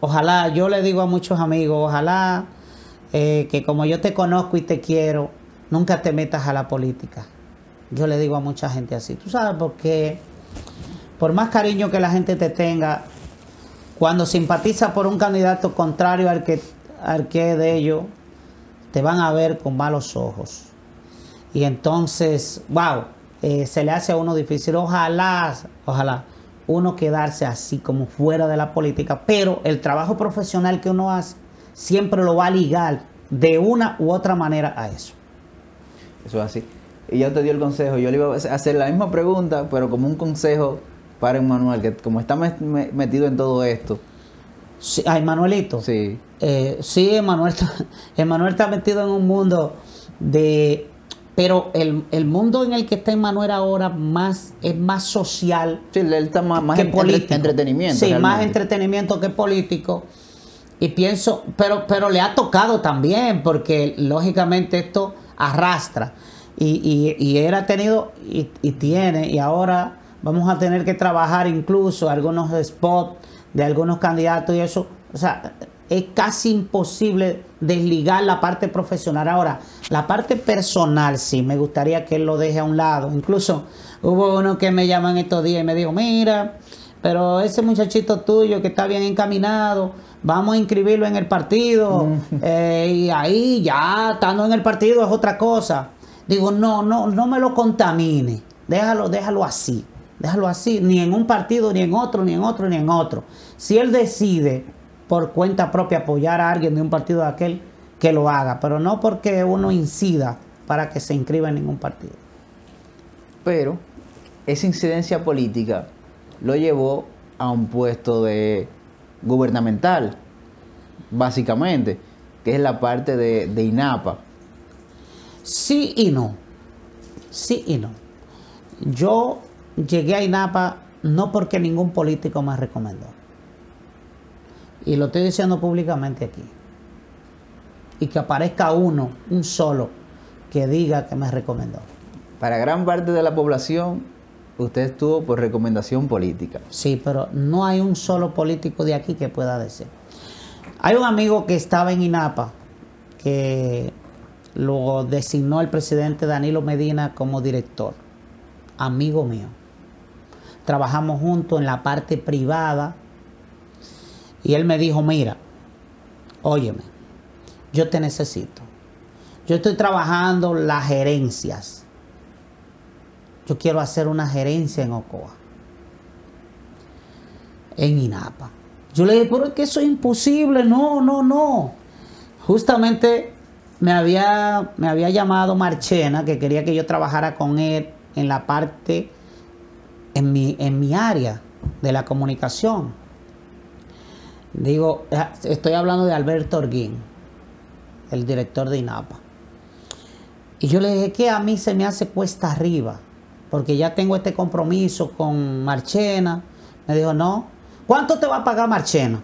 S2: ojalá, yo le digo a muchos amigos, ojalá que como yo te conozco y te quiero, nunca te metas a la política. Yo le digo a mucha gente así. Tú sabes, porque por más cariño que la gente te tenga, cuando simpatiza por un candidato contrario al que de ellos, te van a ver con malos ojos. Y entonces, wow, se le hace a uno difícil. Ojalá uno quedarse así como fuera de la política, pero el trabajo profesional que uno hace siempre lo va a ligar de una u otra manera a eso.
S1: Eso es así. Y ya te dio el consejo. Yo le iba a hacer la misma pregunta, pero como un consejo para Emmanuel, que como está metido en todo esto.
S2: Sí, ay, Manuelito.
S1: Sí.
S2: Sí, Emmanuel está metido en un mundo de... Pero el mundo en el que está Emmanuel ahora es más social,
S1: sí, él está más
S2: que político.
S1: Entretenimiento.
S2: Sí,
S1: realmente.
S2: más entretenimiento que político. Y pienso, pero le ha tocado también, porque lógicamente esto arrastra. Y él ha tenido y tiene, y ahora vamos a tener que trabajar incluso algunos spots de algunos candidatos y eso. O sea, es casi imposible desligar la parte profesional. Ahora, la parte personal sí, me gustaría que él lo deje a un lado. Incluso hubo uno que me llamó en estos días y me dijo, mira, pero ese muchachito tuyo que está bien encaminado, vamos a inscribirlo en el partido. Y ahí ya, estando en el partido es otra cosa. Digo, no me lo contamine. Déjalo así. Déjalo así, ni en un partido, ni en otro, ni en otro, ni en otro. Si él decide por cuenta propia apoyar a alguien de un partido de aquel, que lo haga, pero no porque uno incida para que se inscriba en ningún partido.
S1: Pero esa incidencia política lo llevó a un puesto gubernamental, básicamente, que es la parte de INAPA.
S2: Sí y no. Sí y no. Yo llegué a INAPA no porque ningún político me recomendó. Y lo estoy diciendo públicamente aquí. Y que aparezca un solo, que diga que me recomendó.
S1: Para gran parte de la población, usted estuvo por recomendación política.
S2: Sí, pero no hay un solo político de aquí que pueda decir. Hay un amigo que estaba en INAPA, que lo designó el presidente Danilo Medina como director. Amigo mío. Trabajamos juntos en la parte privada. Y él me dijo, mira, óyeme, yo te necesito. yo estoy trabajando las gerencias. Yo quiero hacer una gerencia en Ocoa, en INAPA. Yo le dije, pero es que eso es imposible, no. Justamente me había llamado Marchena, que quería que yo trabajara con él en la parte, en mi área de la comunicación. Digo, estoy hablando de Alberto Orguín, el director de INAPA. Y yo le dije que a mí se me hace cuesta arriba, porque ya tengo este compromiso con Marchena. Me dijo, no. ¿Cuánto te va a pagar Marchena?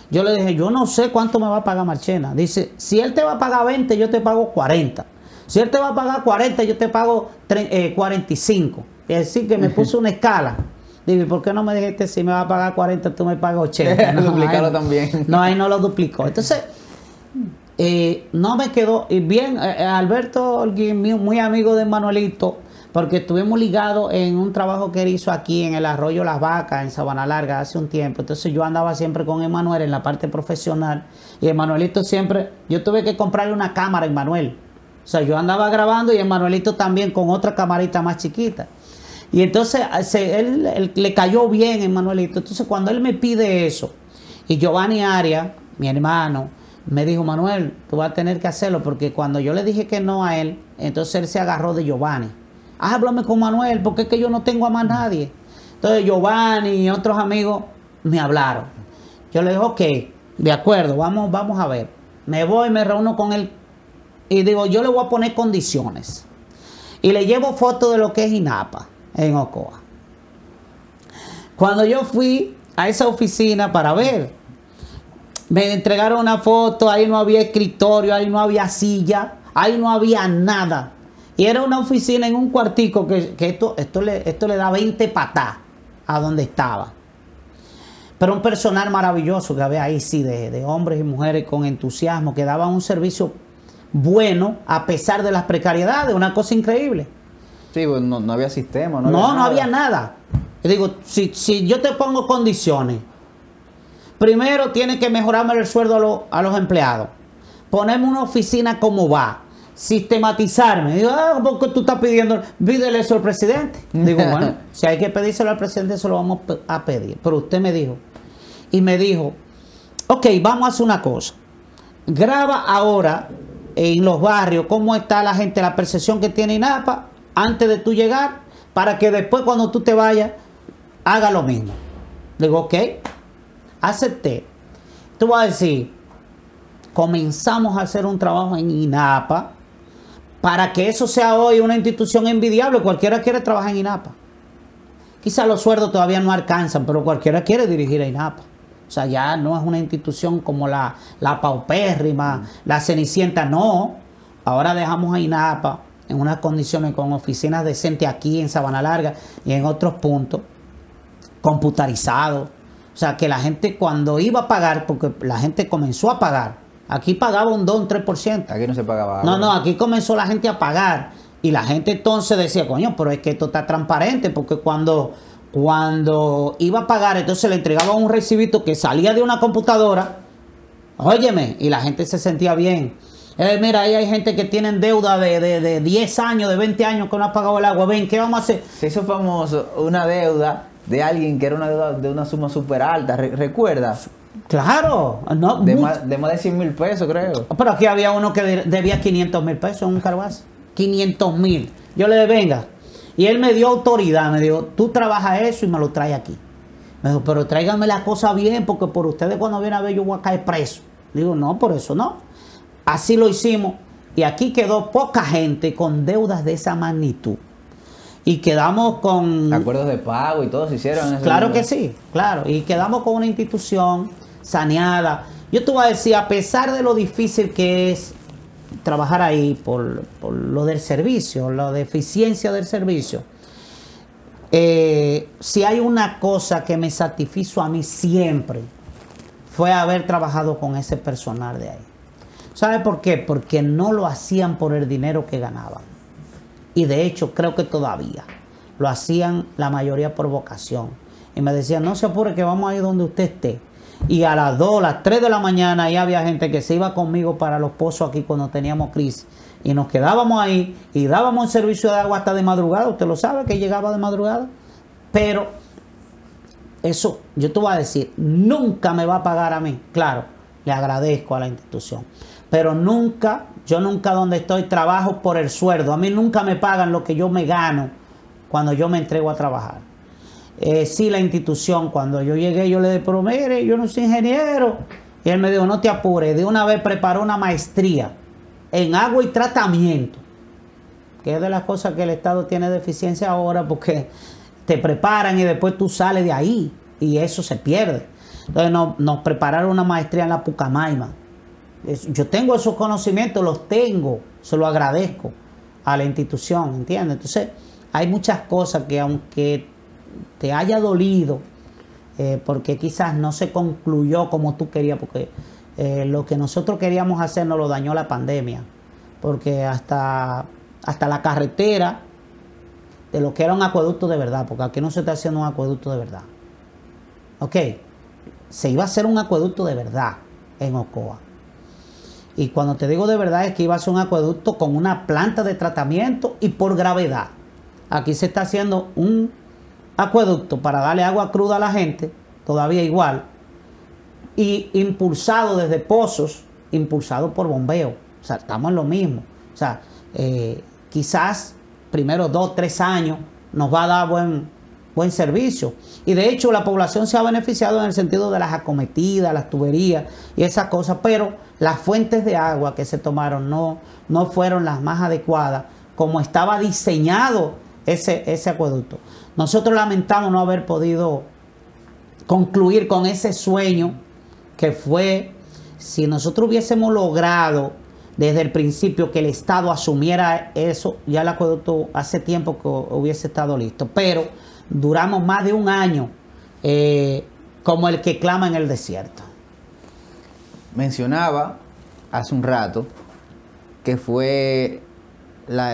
S2: Yo le dije, yo no sé cuánto me va a pagar Marchena. Dice, si él te va a pagar 20, yo te pago 40. Si él te va a pagar 40, yo te pago 45. Es decir, que me puso una escala. Digo, ¿por qué no me dijiste si me va a pagar 40, tú me pagas 80? No,
S1: duplicarlo también.
S2: No, ahí no lo duplicó. Entonces, no me quedó. Y bien, Alberto, muy amigo de Manuelito, porque estuvimos ligados en un trabajo que él hizo aquí en el Arroyo Las Vacas, en Sabana Larga, hace un tiempo. Entonces yo andaba siempre con Emanuel en la parte profesional. Y Emanuelito siempre, yo tuve que comprarle una cámara a Emanuel. O sea, yo andaba grabando y Emanuelito también con otra camarita más chiquita. Y entonces él le cayó bien a Emanuelito. Entonces cuando él me pide eso, y Giovanni Arias, mi hermano, me dijo, Manuel, tú vas a tener que hacerlo, porque cuando yo le dije que no a él, entonces él se agarró de Giovanni. Háblame con Manuel, porque es que yo no tengo a más nadie. Entonces Giovanni y otros amigos me hablaron. Yo le dije, ok, de acuerdo, vamos a ver. Me voy, me reúno con él y digo, yo le voy a poner condiciones. Y le llevo fotos de lo que es INAPA en Ocoa. Cuando yo fui a esa oficina para ver, me entregaron una foto, ahí no había escritorio, ahí no había silla, ahí no había nada. Y era una oficina en un cuartico que esto le da 20 patás a donde estaba. Pero un personal maravilloso que había ahí, sí, de hombres y mujeres con entusiasmo, que daban un servicio bueno a pesar de las precariedades, una cosa increíble.
S1: Sí, pues no había sistema,
S2: No había nada. Yo digo, si yo te pongo condiciones, primero tienes que mejorarme el sueldo a los empleados, ponerme una oficina como va, sistematizarme. Digo, ¿por qué tú estás pidiendo? Pídele eso al presidente. Digo, bueno, si hay que pedírselo al presidente, se lo vamos a pedir. Pero usted me dijo, ok, vamos a hacer una cosa. Graba ahora en los barrios cómo está la gente, la percepción que tiene INAPA antes de tú llegar, para que después cuando tú te vayas, haga lo mismo. Digo, ok, acepté. Tú vas a decir, comenzamos a hacer un trabajo en INAPA para que eso sea hoy una institución envidiable. Cualquiera quiere trabajar en INAPA. Quizá los sueldos todavía no alcanzan, pero cualquiera quiere dirigir a INAPA. O sea, ya no es una institución como la paupérrima, la Cenicienta, no. Ahora dejamos a INAPA en unas condiciones con oficinas decentes aquí en Sabana Larga y en otros puntos, computarizado. O sea, que la gente cuando iba a pagar, porque la gente comenzó a pagar, aquí pagaba un 2, un 3%.
S1: Aquí no se pagaba.
S2: No, aquí comenzó la gente a pagar. Y la gente entonces decía, coño, pero es que esto está transparente, porque cuando iba a pagar, entonces le entregaban un recibito que salía de una computadora, óyeme, y la gente se sentía bien. Mira, ahí hay gente que tienen deuda de 10 años, de 20 años que no ha pagado el agua. Ven, ¿qué vamos a hacer?
S1: Se hizo famoso una deuda de alguien que era una deuda de una suma súper alta, ¿recuerdas?
S2: Claro. No,
S1: de más de 100 mil pesos, creo.
S2: Pero aquí había uno que debía 500 mil pesos en un carguazo. 500 mil. Yo le dije, venga. Y él me dio autoridad, me dijo, tú trabajas eso y me lo traes aquí. Me dijo, pero tráigame la cosa bien, porque por ustedes cuando viene a ver yo voy a caer preso. Digo, no, por eso no. Así lo hicimos. Y aquí quedó poca gente con deudas de esa magnitud. Y quedamos con...
S1: acuerdos de pago y todo se hicieron.
S2: Claro que sí, claro. Y quedamos con una institución saneada. Yo te voy a decir, a pesar de lo difícil que es trabajar ahí por lo del servicio, la deficiencia del servicio, si hay una cosa que me satisfizo a mí siempre, fue haber trabajado con ese personal de ahí. ¿Sabe por qué? Porque no lo hacían por el dinero que ganaban. Y de hecho, creo que todavía lo hacían la mayoría por vocación. Y me decían, no se apure que vamos a ir donde usted esté. y a las 2, las 3 de la mañana ya había gente que se iba conmigo para los pozos aquí cuando teníamos crisis. Y nos quedábamos ahí y dábamos el servicio de agua hasta de madrugada. Usted lo sabe que llegaba de madrugada. Pero eso, yo te voy a decir, nunca me va a pagar a mí. Claro, le agradezco a la institución. Pero nunca, yo nunca donde estoy trabajo por el sueldo. A mí nunca me pagan lo que yo me gano cuando yo me entrego a trabajar. Sí, la institución, cuando yo llegué, yo le dije, pero mire, yo no soy ingeniero. Y él me dijo, no te apures, de una vez preparó una maestría en agua y tratamiento, que es de las cosas que el Estado tiene deficiencia ahora, porque te preparan y después tú sales de ahí y eso se pierde. Entonces nos prepararon una maestría en la Pucamaima. Yo tengo esos conocimientos, los tengo, se lo agradezco a la institución, ¿entiendes? Entonces hay muchas cosas que aunque te haya dolido, porque quizás no se concluyó como tú querías, porque lo que nosotros queríamos hacer nos lo dañó la pandemia, porque hasta la carretera de lo que era un acueducto de verdad, porque aquí no se está haciendo un acueducto de verdad, ok, se iba a hacer un acueducto de verdad en Ocoa, y cuando te digo de verdad es que iba a ser un acueducto con una planta de tratamiento y por gravedad. Aquí se está haciendo un acueducto para darle agua cruda a la gente, todavía igual, y impulsado desde pozos, impulsado por bombeo. O sea, estamos en lo mismo. O sea, quizás primero 2, 3 años nos va a dar buen servicio. Y de hecho la población se ha beneficiado en el sentido de las acometidas, las tuberías y esas cosas, pero las fuentes de agua que se tomaron no fueron las más adecuadas como estaba diseñado ese acueducto. Nosotros lamentamos no haber podido concluir con ese sueño que fue, si nosotros hubiésemos logrado desde el principio que el Estado asumiera eso, ya el acueducto hace tiempo que hubiese estado listo. Pero duramos más de un año como el que clama en el desierto.
S1: Mencionaba hace un rato que fue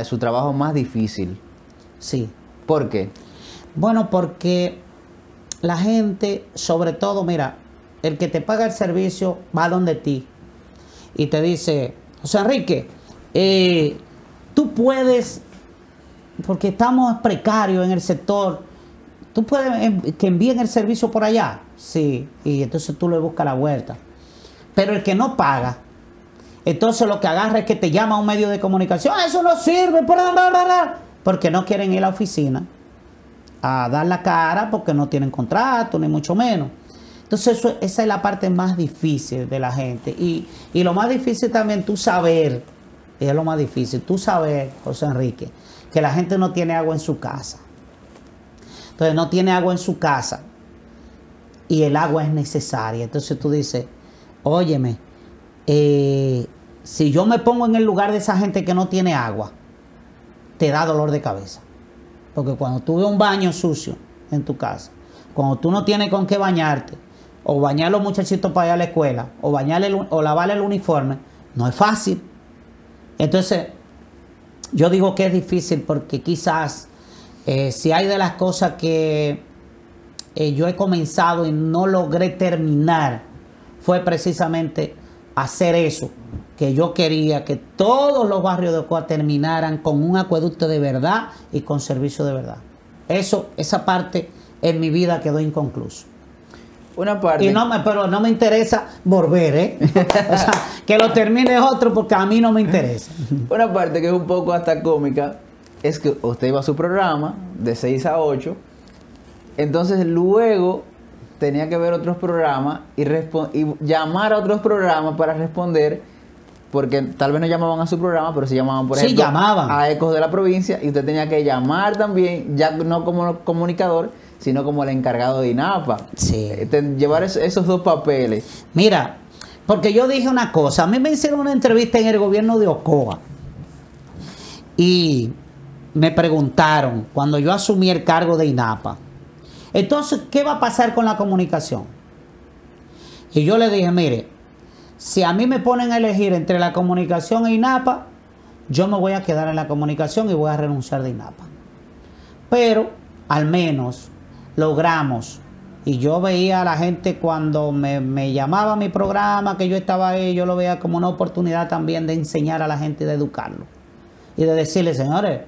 S1: su trabajo más difícil.
S2: Sí.
S1: ¿Por qué?
S2: Bueno, porque la gente, sobre todo, mira, el que te paga el servicio va donde ti y te dice, José Enrique, tú puedes, porque estamos precarios en el sector, tú puedes que envíen el servicio por allá. Sí, y entonces tú le buscas la vuelta. Pero el que no paga, entonces lo que agarra es que te llama a un medio de comunicación, eso no sirve, porque no quieren ir a la oficina a dar la cara porque no tienen contrato, ni mucho menos. Entonces esa es la parte más difícil de la gente. Y lo más difícil también tú saber, es lo más difícil, tú saber, José Enrique, que la gente no tiene agua en su casa. Entonces no tiene agua en su casa y el agua es necesaria. Entonces tú dices, óyeme, si yo me pongo en el lugar de esa gente que no tiene agua, te da dolor de cabeza. Porque cuando tú ves un baño sucio en tu casa, cuando tú no tienes con qué bañarte, o bañar a los muchachitos para ir a la escuela, o lavarle el uniforme, no es fácil. Entonces, yo digo que es difícil porque quizás si hay de las cosas que yo he comenzado y no logré terminar, fue precisamente hacer eso que yo quería, que todos los barrios de Ocoa terminaran con un acueducto de verdad y con servicio de verdad. Esa parte en mi vida quedó inconcluso.
S1: Una parte.
S2: Pero no me interesa volver, o sea, que lo termine otro porque a mí no me interesa.
S1: Una parte que es un poco hasta cómica es que usted iba a su programa de 6 a 8, entonces luego tenía que ver otros programas y llamar a otros programas para responder, porque tal vez no llamaban a su programa, pero sí llamaban, por ejemplo, a Ecos de la Provincia, y usted tenía que llamar también, ya no como comunicador, sino como el encargado de INAPA.
S2: Sí.
S1: Llevar esos dos papeles.
S2: Mira, porque yo dije una cosa, a mí me hicieron una entrevista en el gobierno de Ocoa y me preguntaron cuando yo asumí el cargo de INAPA, entonces, ¿qué va a pasar con la comunicación? Y yo le dije, mire, si a mí me ponen a elegir entre la comunicación e INAPA, yo me voy a quedar en la comunicación y voy a renunciar de INAPA. Pero al menos logramos Y yo veía a la gente cuando me llamaba a mi programa, que yo estaba ahí, yo lo veía como una oportunidad también de enseñar a la gente y de educarlo. Y de decirle, señores,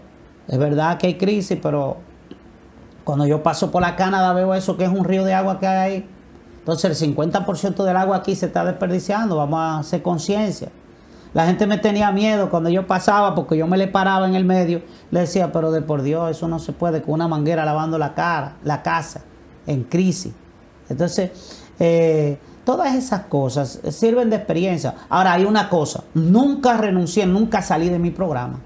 S2: es verdad que hay crisis, pero cuando yo paso por la Canadá veo eso que es un río de agua que hay ahí. Entonces el 50% del agua aquí se está desperdiciando, vamos a hacer conciencia. La gente me tenía miedo cuando yo pasaba porque yo me le paraba en el medio. Le decía, pero de por Dios, eso no se puede con una manguera lavando la casa, en crisis. Entonces, todas esas cosas sirven de experiencia. Ahora, hay una cosa, nunca renuncié, nunca salí de mi programa.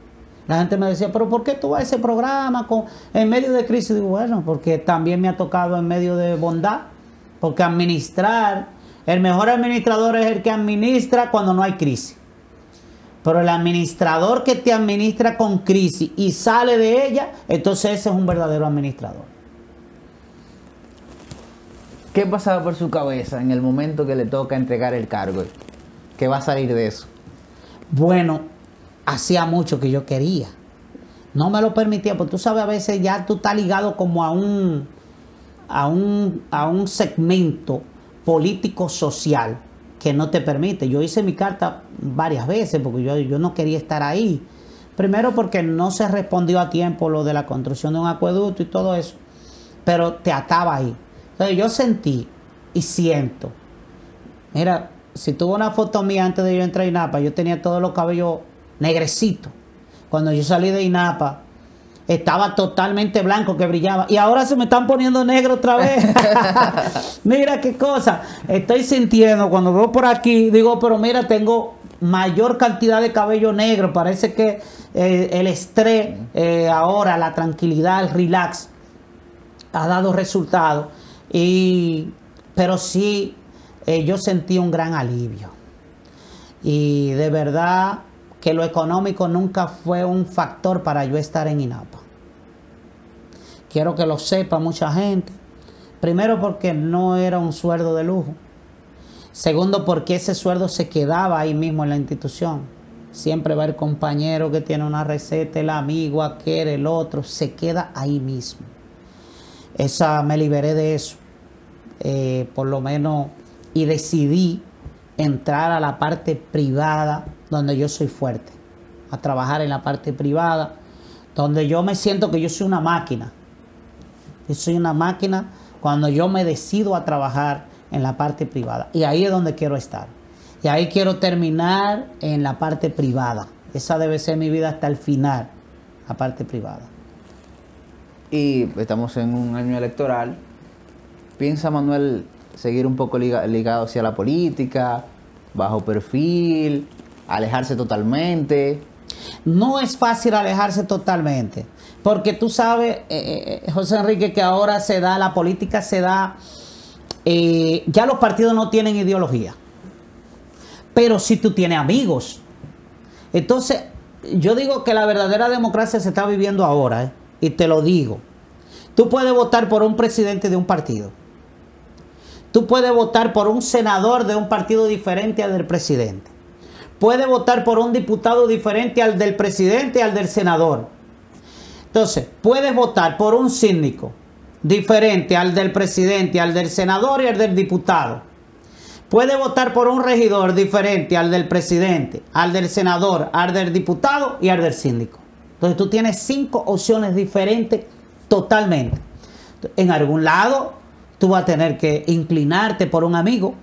S2: La gente me decía, pero ¿por qué tú vas a ese programa en medio de crisis? Digo, bueno, porque también me ha tocado en medio de bondad. Porque administrar, el mejor administrador es el que administra cuando no hay crisis. Pero el administrador que te administra con crisis y sale de ella, entonces ese es un verdadero administrador.
S1: ¿Qué pasaba por su cabeza en el momento que le toca entregar el cargo? ¿Qué va a salir de eso?
S2: Bueno, hacía mucho que yo quería. No me lo permitía, porque tú sabes, a veces ya tú estás ligado como a un segmento político-social que no te permite. Yo hice mi carta varias veces porque yo no quería estar ahí. Primero porque no se respondió a tiempo lo de la construcción de un acueducto y todo eso, pero te ataba ahí. Entonces yo sentí y siento, mira, si tuvo una foto mía antes de yo entrar a INAPA, yo tenía todos los cabellos negrecitos. Cuando yo salí de INAPA, estaba totalmente blanco, que brillaba. Y ahora se me están poniendo negro otra vez. Mira qué cosa. Estoy sintiendo, cuando veo por aquí, digo, pero mira, tengo mayor cantidad de cabello negro. Parece que el estrés, ahora, la tranquilidad, el relax, ha dado resultado. Pero sí, yo sentí un gran alivio. Y de verdad que lo económico nunca fue un factor para yo estar en INAPA. Quiero que lo sepa mucha gente. Primero, porque no era un sueldo de lujo. Segundo, porque ese sueldo se quedaba ahí mismo en la institución. Siempre va el compañero que tiene una receta, el amigo, aquel, el otro, se queda ahí mismo. Me liberé de eso, por lo menos, y decidí entrar a la parte privada, donde yo soy fuerte, a trabajar en la parte privada, donde yo me siento que yo soy una máquina. Yo soy una máquina cuando yo me decido a trabajar en la parte privada. Y ahí es donde quiero estar. Y ahí quiero terminar en la parte privada. Esa debe ser mi vida hasta el final, la parte privada.
S1: Y estamos en un año electoral. ¿Piensa Manuel seguir un poco ligado hacia la política, bajo perfil, alejarse totalmente?
S2: No es fácil alejarse totalmente, porque tú sabes, José Enrique, que ahora la política se da, ya los partidos no tienen ideología, pero sí tú tienes amigos. Entonces, yo digo que la verdadera democracia se está viviendo ahora, y te lo digo. Tú puedes votar por un presidente de un partido. Tú puedes votar por un senador de un partido diferente al del presidente. Puedes votar por un diputado diferente al del presidente y al del senador. Entonces, puedes votar por un síndico diferente al del presidente, al del senador y al del diputado. Puedes votar por un regidor diferente al del presidente, al del senador, al del diputado y al del síndico. Entonces tú tienes 5 opciones diferentes totalmente. En algún lado tú vas a tener que inclinarte por un amigo,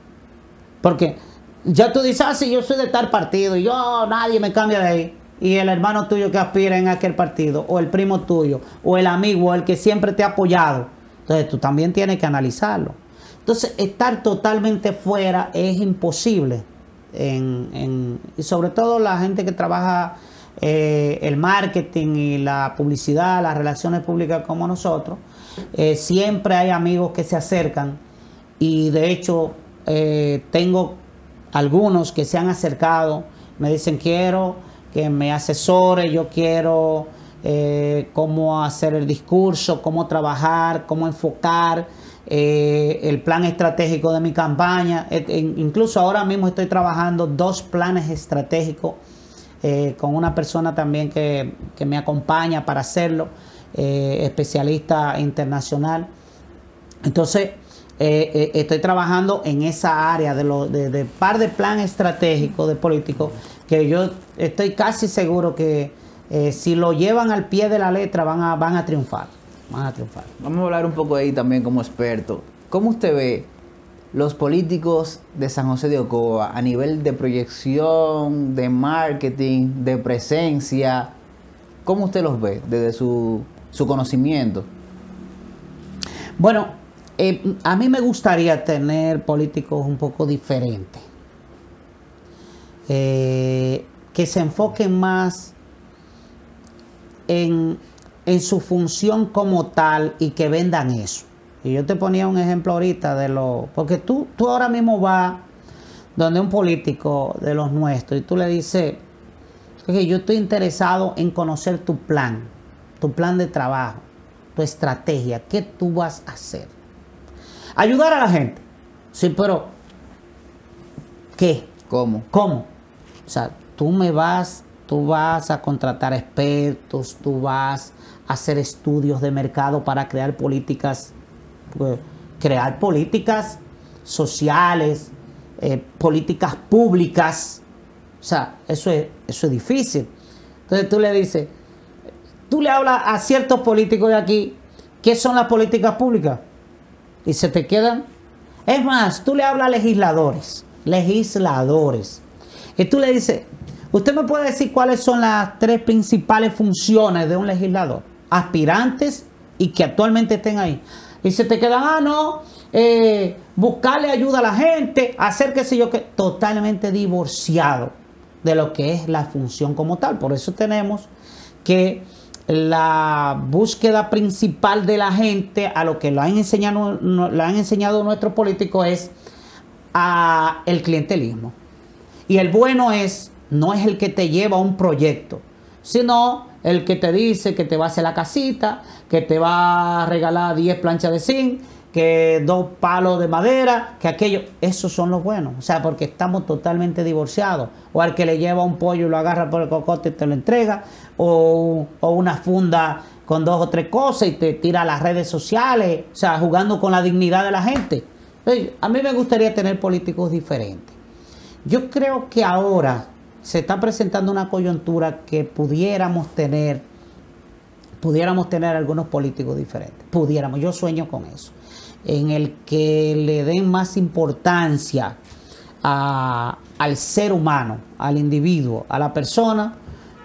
S2: porque ya tú dices, si yo soy de tal partido y nadie me cambia de ahí, y el hermano tuyo que aspira en aquel partido, o el primo tuyo, o el amigo, o el que siempre te ha apoyado, entonces tú también tienes que analizarlo. Entonces estar totalmente fuera es imposible, y sobre todo la gente que trabaja el marketing y la publicidad, las relaciones públicas como nosotros, siempre hay amigos que se acercan, y de hecho tengo algunos que se han acercado, me dicen quiero que me asesore, yo quiero cómo hacer el discurso, cómo trabajar, cómo enfocar el plan estratégico de mi campaña. Incluso ahora mismo estoy trabajando 2 planes estratégicos con una persona también que me acompaña para hacerlo, especialista internacional. Entonces, estoy trabajando en esa área de par de plan estratégico de político, que yo estoy casi seguro que si lo llevan al pie de la letra van a triunfar. Van a triunfar.
S1: Vamos a hablar un poco ahí también como experto. ¿Cómo usted ve los políticos de San José de Ocoa a nivel de proyección, de marketing, de presencia? ¿Cómo usted los ve desde su conocimiento?
S2: Bueno, a mí me gustaría tener políticos un poco diferentes, que se enfoquen más en su función como tal y que vendan eso. Y yo te ponía un ejemplo ahorita porque tú ahora mismo vas donde un político de los nuestros y tú le dices, okay, yo estoy interesado en conocer tu plan de trabajo, tu estrategia, ¿qué tú vas a hacer? Ayudar a la gente. Sí, pero ¿qué?
S1: ¿Cómo?
S2: O sea, tú vas a contratar expertos, tú vas a hacer estudios de mercado para crear políticas sociales, políticas públicas. O sea, eso es difícil. Entonces tú le dices, tú le hablas a ciertos políticos de aquí, ¿qué son las políticas públicas? Y se te quedan. Es más, tú le hablas a legisladores. Y tú le dices, ¿usted me puede decir cuáles son las 3 principales funciones de un legislador? Aspirantes y que actualmente estén ahí. Y se te quedan, buscarle ayuda a la gente, hacer qué sé yo qué. Totalmente divorciado de lo que es la función como tal. Por eso tenemos que la búsqueda principal de la gente, a lo que lo han enseñado nuestros políticos, es el clientelismo. Y el bueno no es el que te lleva a un proyecto, sino el que te dice que te va a hacer la casita, que te va a regalar 10 planchas de zinc, que 2 palos de madera, que aquello. Esos son los buenos. O sea, porque estamos totalmente divorciados. O al que le lleva un pollo y lo agarra por el cocote y te lo entrega. O una funda con 2 o 3 cosas y te tira a las redes sociales. O sea, jugando con la dignidad de la gente. Entonces, a mí me gustaría tener políticos diferentes. Yo creo que ahora se está presentando una coyuntura que pudiéramos tener algunos políticos diferentes. Yo sueño con eso. En el que le den más importancia al ser humano, al individuo, a la persona,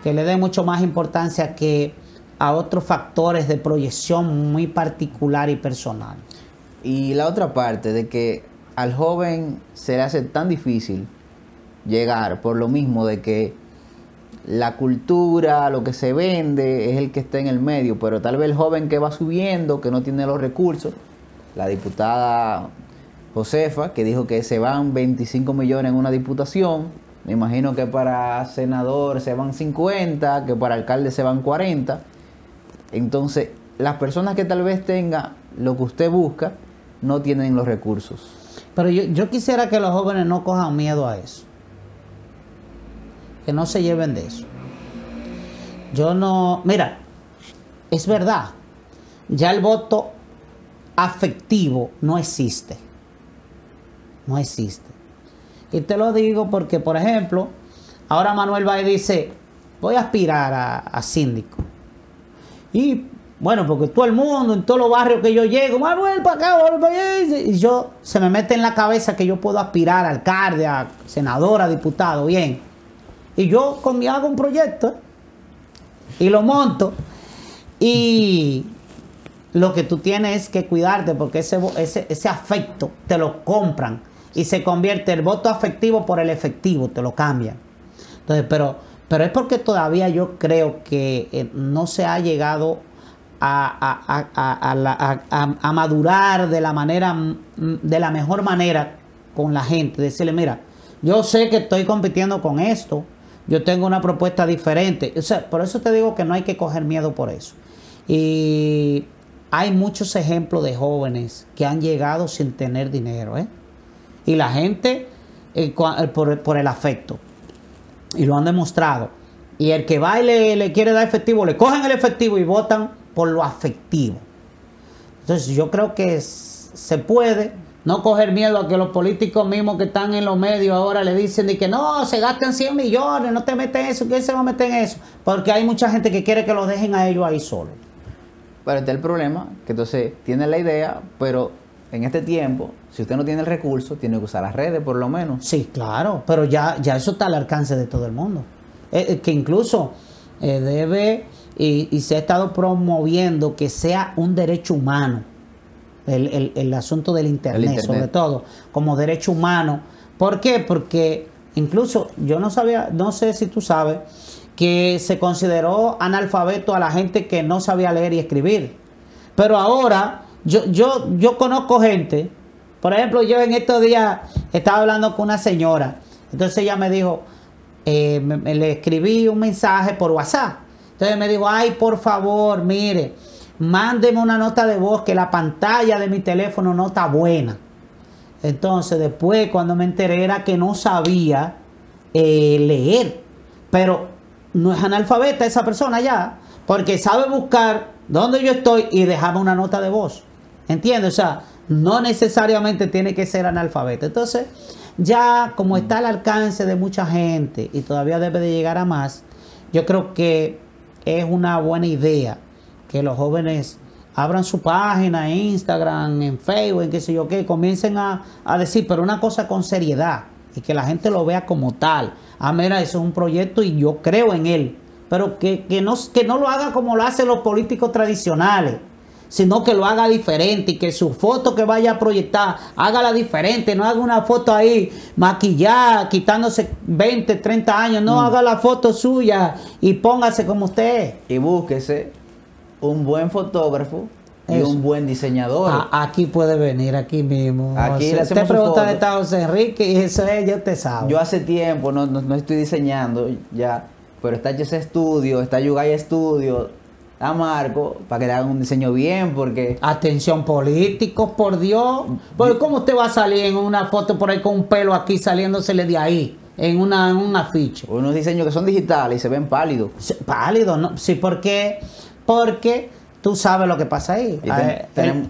S2: que le den mucho más importancia que a otros factores de proyección muy particular y personal.
S1: Y la otra parte de que al joven se le hace tan difícil llegar por lo mismo de que la cultura, lo que se vende es el que está en el medio, pero tal vez el joven que va subiendo, que no tiene los recursos, la diputada Josefa, que dijo que se van 25 millones en una diputación, me imagino que para senador se van 50, que para alcalde se van 40, entonces las personas que tal vez tengan lo que usted busca, no tienen los recursos.
S2: Pero yo quisiera que los jóvenes no cojan miedo a eso. Que no se lleven de eso. Mira, es verdad, ya el voto afectivo no existe. No existe. Y te lo digo porque, por ejemplo, ahora Manuel Báez dice, voy a aspirar a síndico. Y bueno, porque todo el mundo, en todos los barrios que yo llego, Manuel para acá, Manuel para allá, y se me mete en la cabeza que yo puedo aspirar a alcalde, a senador, a diputado, bien. Y yo hago un proyecto y lo monto. Y lo que tú tienes es que cuidarte porque ese afecto te lo compran y se convierte el voto afectivo por el efectivo, te lo cambian. Entonces, pero es porque todavía yo creo que no se ha llegado a madurar de la mejor manera con la gente. Decirle, mira, yo sé que estoy compitiendo con esto, yo tengo una propuesta diferente. O sea, por eso te digo que no hay que coger miedo por eso. Y hay muchos ejemplos de jóvenes que han llegado sin tener dinero, y la gente por el afecto, y lo han demostrado. Y el que va y le quiere dar efectivo, le cogen el efectivo y votan por lo afectivo. Entonces yo creo que se puede. No coger miedo a que los políticos mismos que están en los medios ahora le dicen de que no, se gastan 100 millones, no te metes en eso, ¿quién se va a meter en eso? Porque hay mucha gente que quiere que los dejen a ellos ahí solos.
S1: Pero está el problema, que entonces tiene la idea, pero en este tiempo, si usted no tiene el recurso, tiene que usar las redes por lo menos.
S2: Sí, claro, pero ya eso está al alcance de todo el mundo. Que incluso debe y se ha estado promoviendo que sea un derecho humano. El asunto del internet, sobre todo, como derecho humano. ¿Por qué? Porque incluso yo no sabía, no sé si tú sabes, que se consideró analfabeto a la gente que no sabía leer y escribir. Pero ahora, yo conozco gente, por ejemplo, yo en estos días estaba hablando con una señora, entonces ella me dijo, le escribí un mensaje por WhatsApp. Entonces me dijo, ay, por favor, mire, mándeme una nota de voz que la pantalla de mi teléfono no está buena. Entonces después cuando me enteré era que no sabía leer. Pero no es analfabeta esa persona ya, porque sabe buscar dónde yo estoy y dejarme una nota de voz. ¿Entiendes? O sea, no necesariamente tiene que ser analfabeta. Entonces ya como está al alcance de mucha gente y todavía debe de llegar a más, yo creo que es una buena idea que los jóvenes abran su página en Instagram, en Facebook, en qué sé yo qué, comiencen a decir, pero una cosa con seriedad y que la gente lo vea como tal. Ah, mira, eso es un proyecto y yo creo en él, pero que no lo haga como lo hacen los políticos tradicionales, sino que lo haga diferente y que su foto que vaya a proyectar, hágala diferente, no haga una foto ahí maquillada, quitándose 20, 30 años, no haga la foto suya y póngase como usted es.
S1: Y búsquese un buen fotógrafo y un buen diseñador.
S2: Aquí puede venir, aquí mismo.
S1: Aquí le hacemos
S2: te pregunta de José Enrique y eso es, yo te sabe.
S1: Yo hace tiempo no estoy diseñando ya, pero está HC Studio, está Yugay Studio, a Marco, para que le hagan un diseño bien, porque...
S2: Atención políticos, por Dios. Porque ¿cómo usted va a salir en una foto por ahí con un pelo aquí saliéndosele de ahí? En un afiche.
S1: Unos diseños que son digitales y se ven pálidos.
S2: Pálidos, ¿no? Sí, porque tú sabes lo que pasa ahí.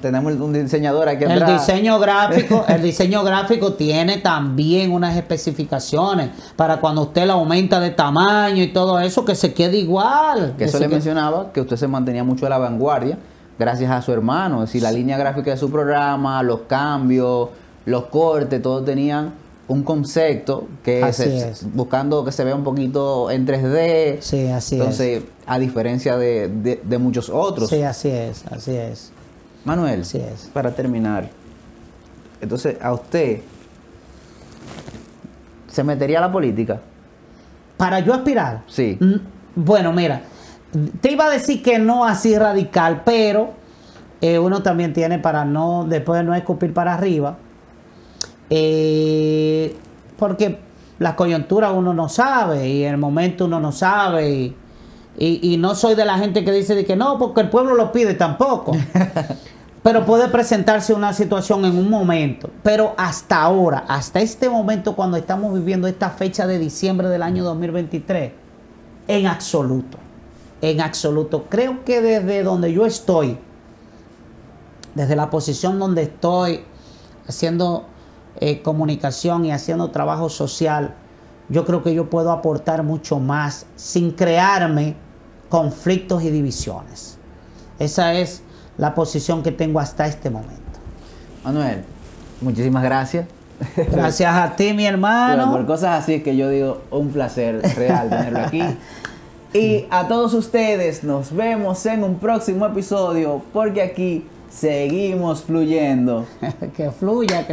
S1: Tenemos un diseñador aquí atrás.
S2: El diseño gráfico tiene también unas especificaciones para cuando usted lo aumenta de tamaño y todo eso, que se quede igual.
S1: Que eso le mencionaba, que usted se mantenía mucho a la vanguardia gracias a su hermano. Es decir, la línea gráfica de su programa, los cambios, los cortes, todos tenían un concepto que buscando que se vea un poquito en 3D.
S2: Sí, así es.
S1: Entonces, a diferencia de muchos otros.
S2: Sí, así es.
S1: Manuel,
S2: así es.
S1: Para terminar, entonces, ¿a usted se metería a la política?
S2: ¿Para yo aspirar?
S1: Sí.
S2: Bueno, mira, te iba a decir que no así radical, pero uno también tiene para no, después de no escupir para arriba. Porque la coyuntura uno no sabe y el momento uno no sabe y no soy de la gente que dice de que no, porque el pueblo lo pide tampoco. Pero puede presentarse una situación en un momento. Pero hasta ahora, hasta este momento cuando estamos viviendo esta fecha de diciembre del año 2023, en absoluto, creo que desde donde yo estoy, desde la posición donde estoy haciendo comunicación y haciendo trabajo social, yo creo que yo puedo aportar mucho más sin crearme conflictos y divisiones. Esa es la posición que tengo hasta este momento.
S1: Manuel, muchísimas gracias.
S2: Gracias a ti, mi hermano.
S1: Bueno, por cosas así que yo digo, un placer real tenerlo aquí. Y a todos ustedes, nos vemos en un próximo episodio, porque aquí seguimos fluyendo.
S2: Que fluya.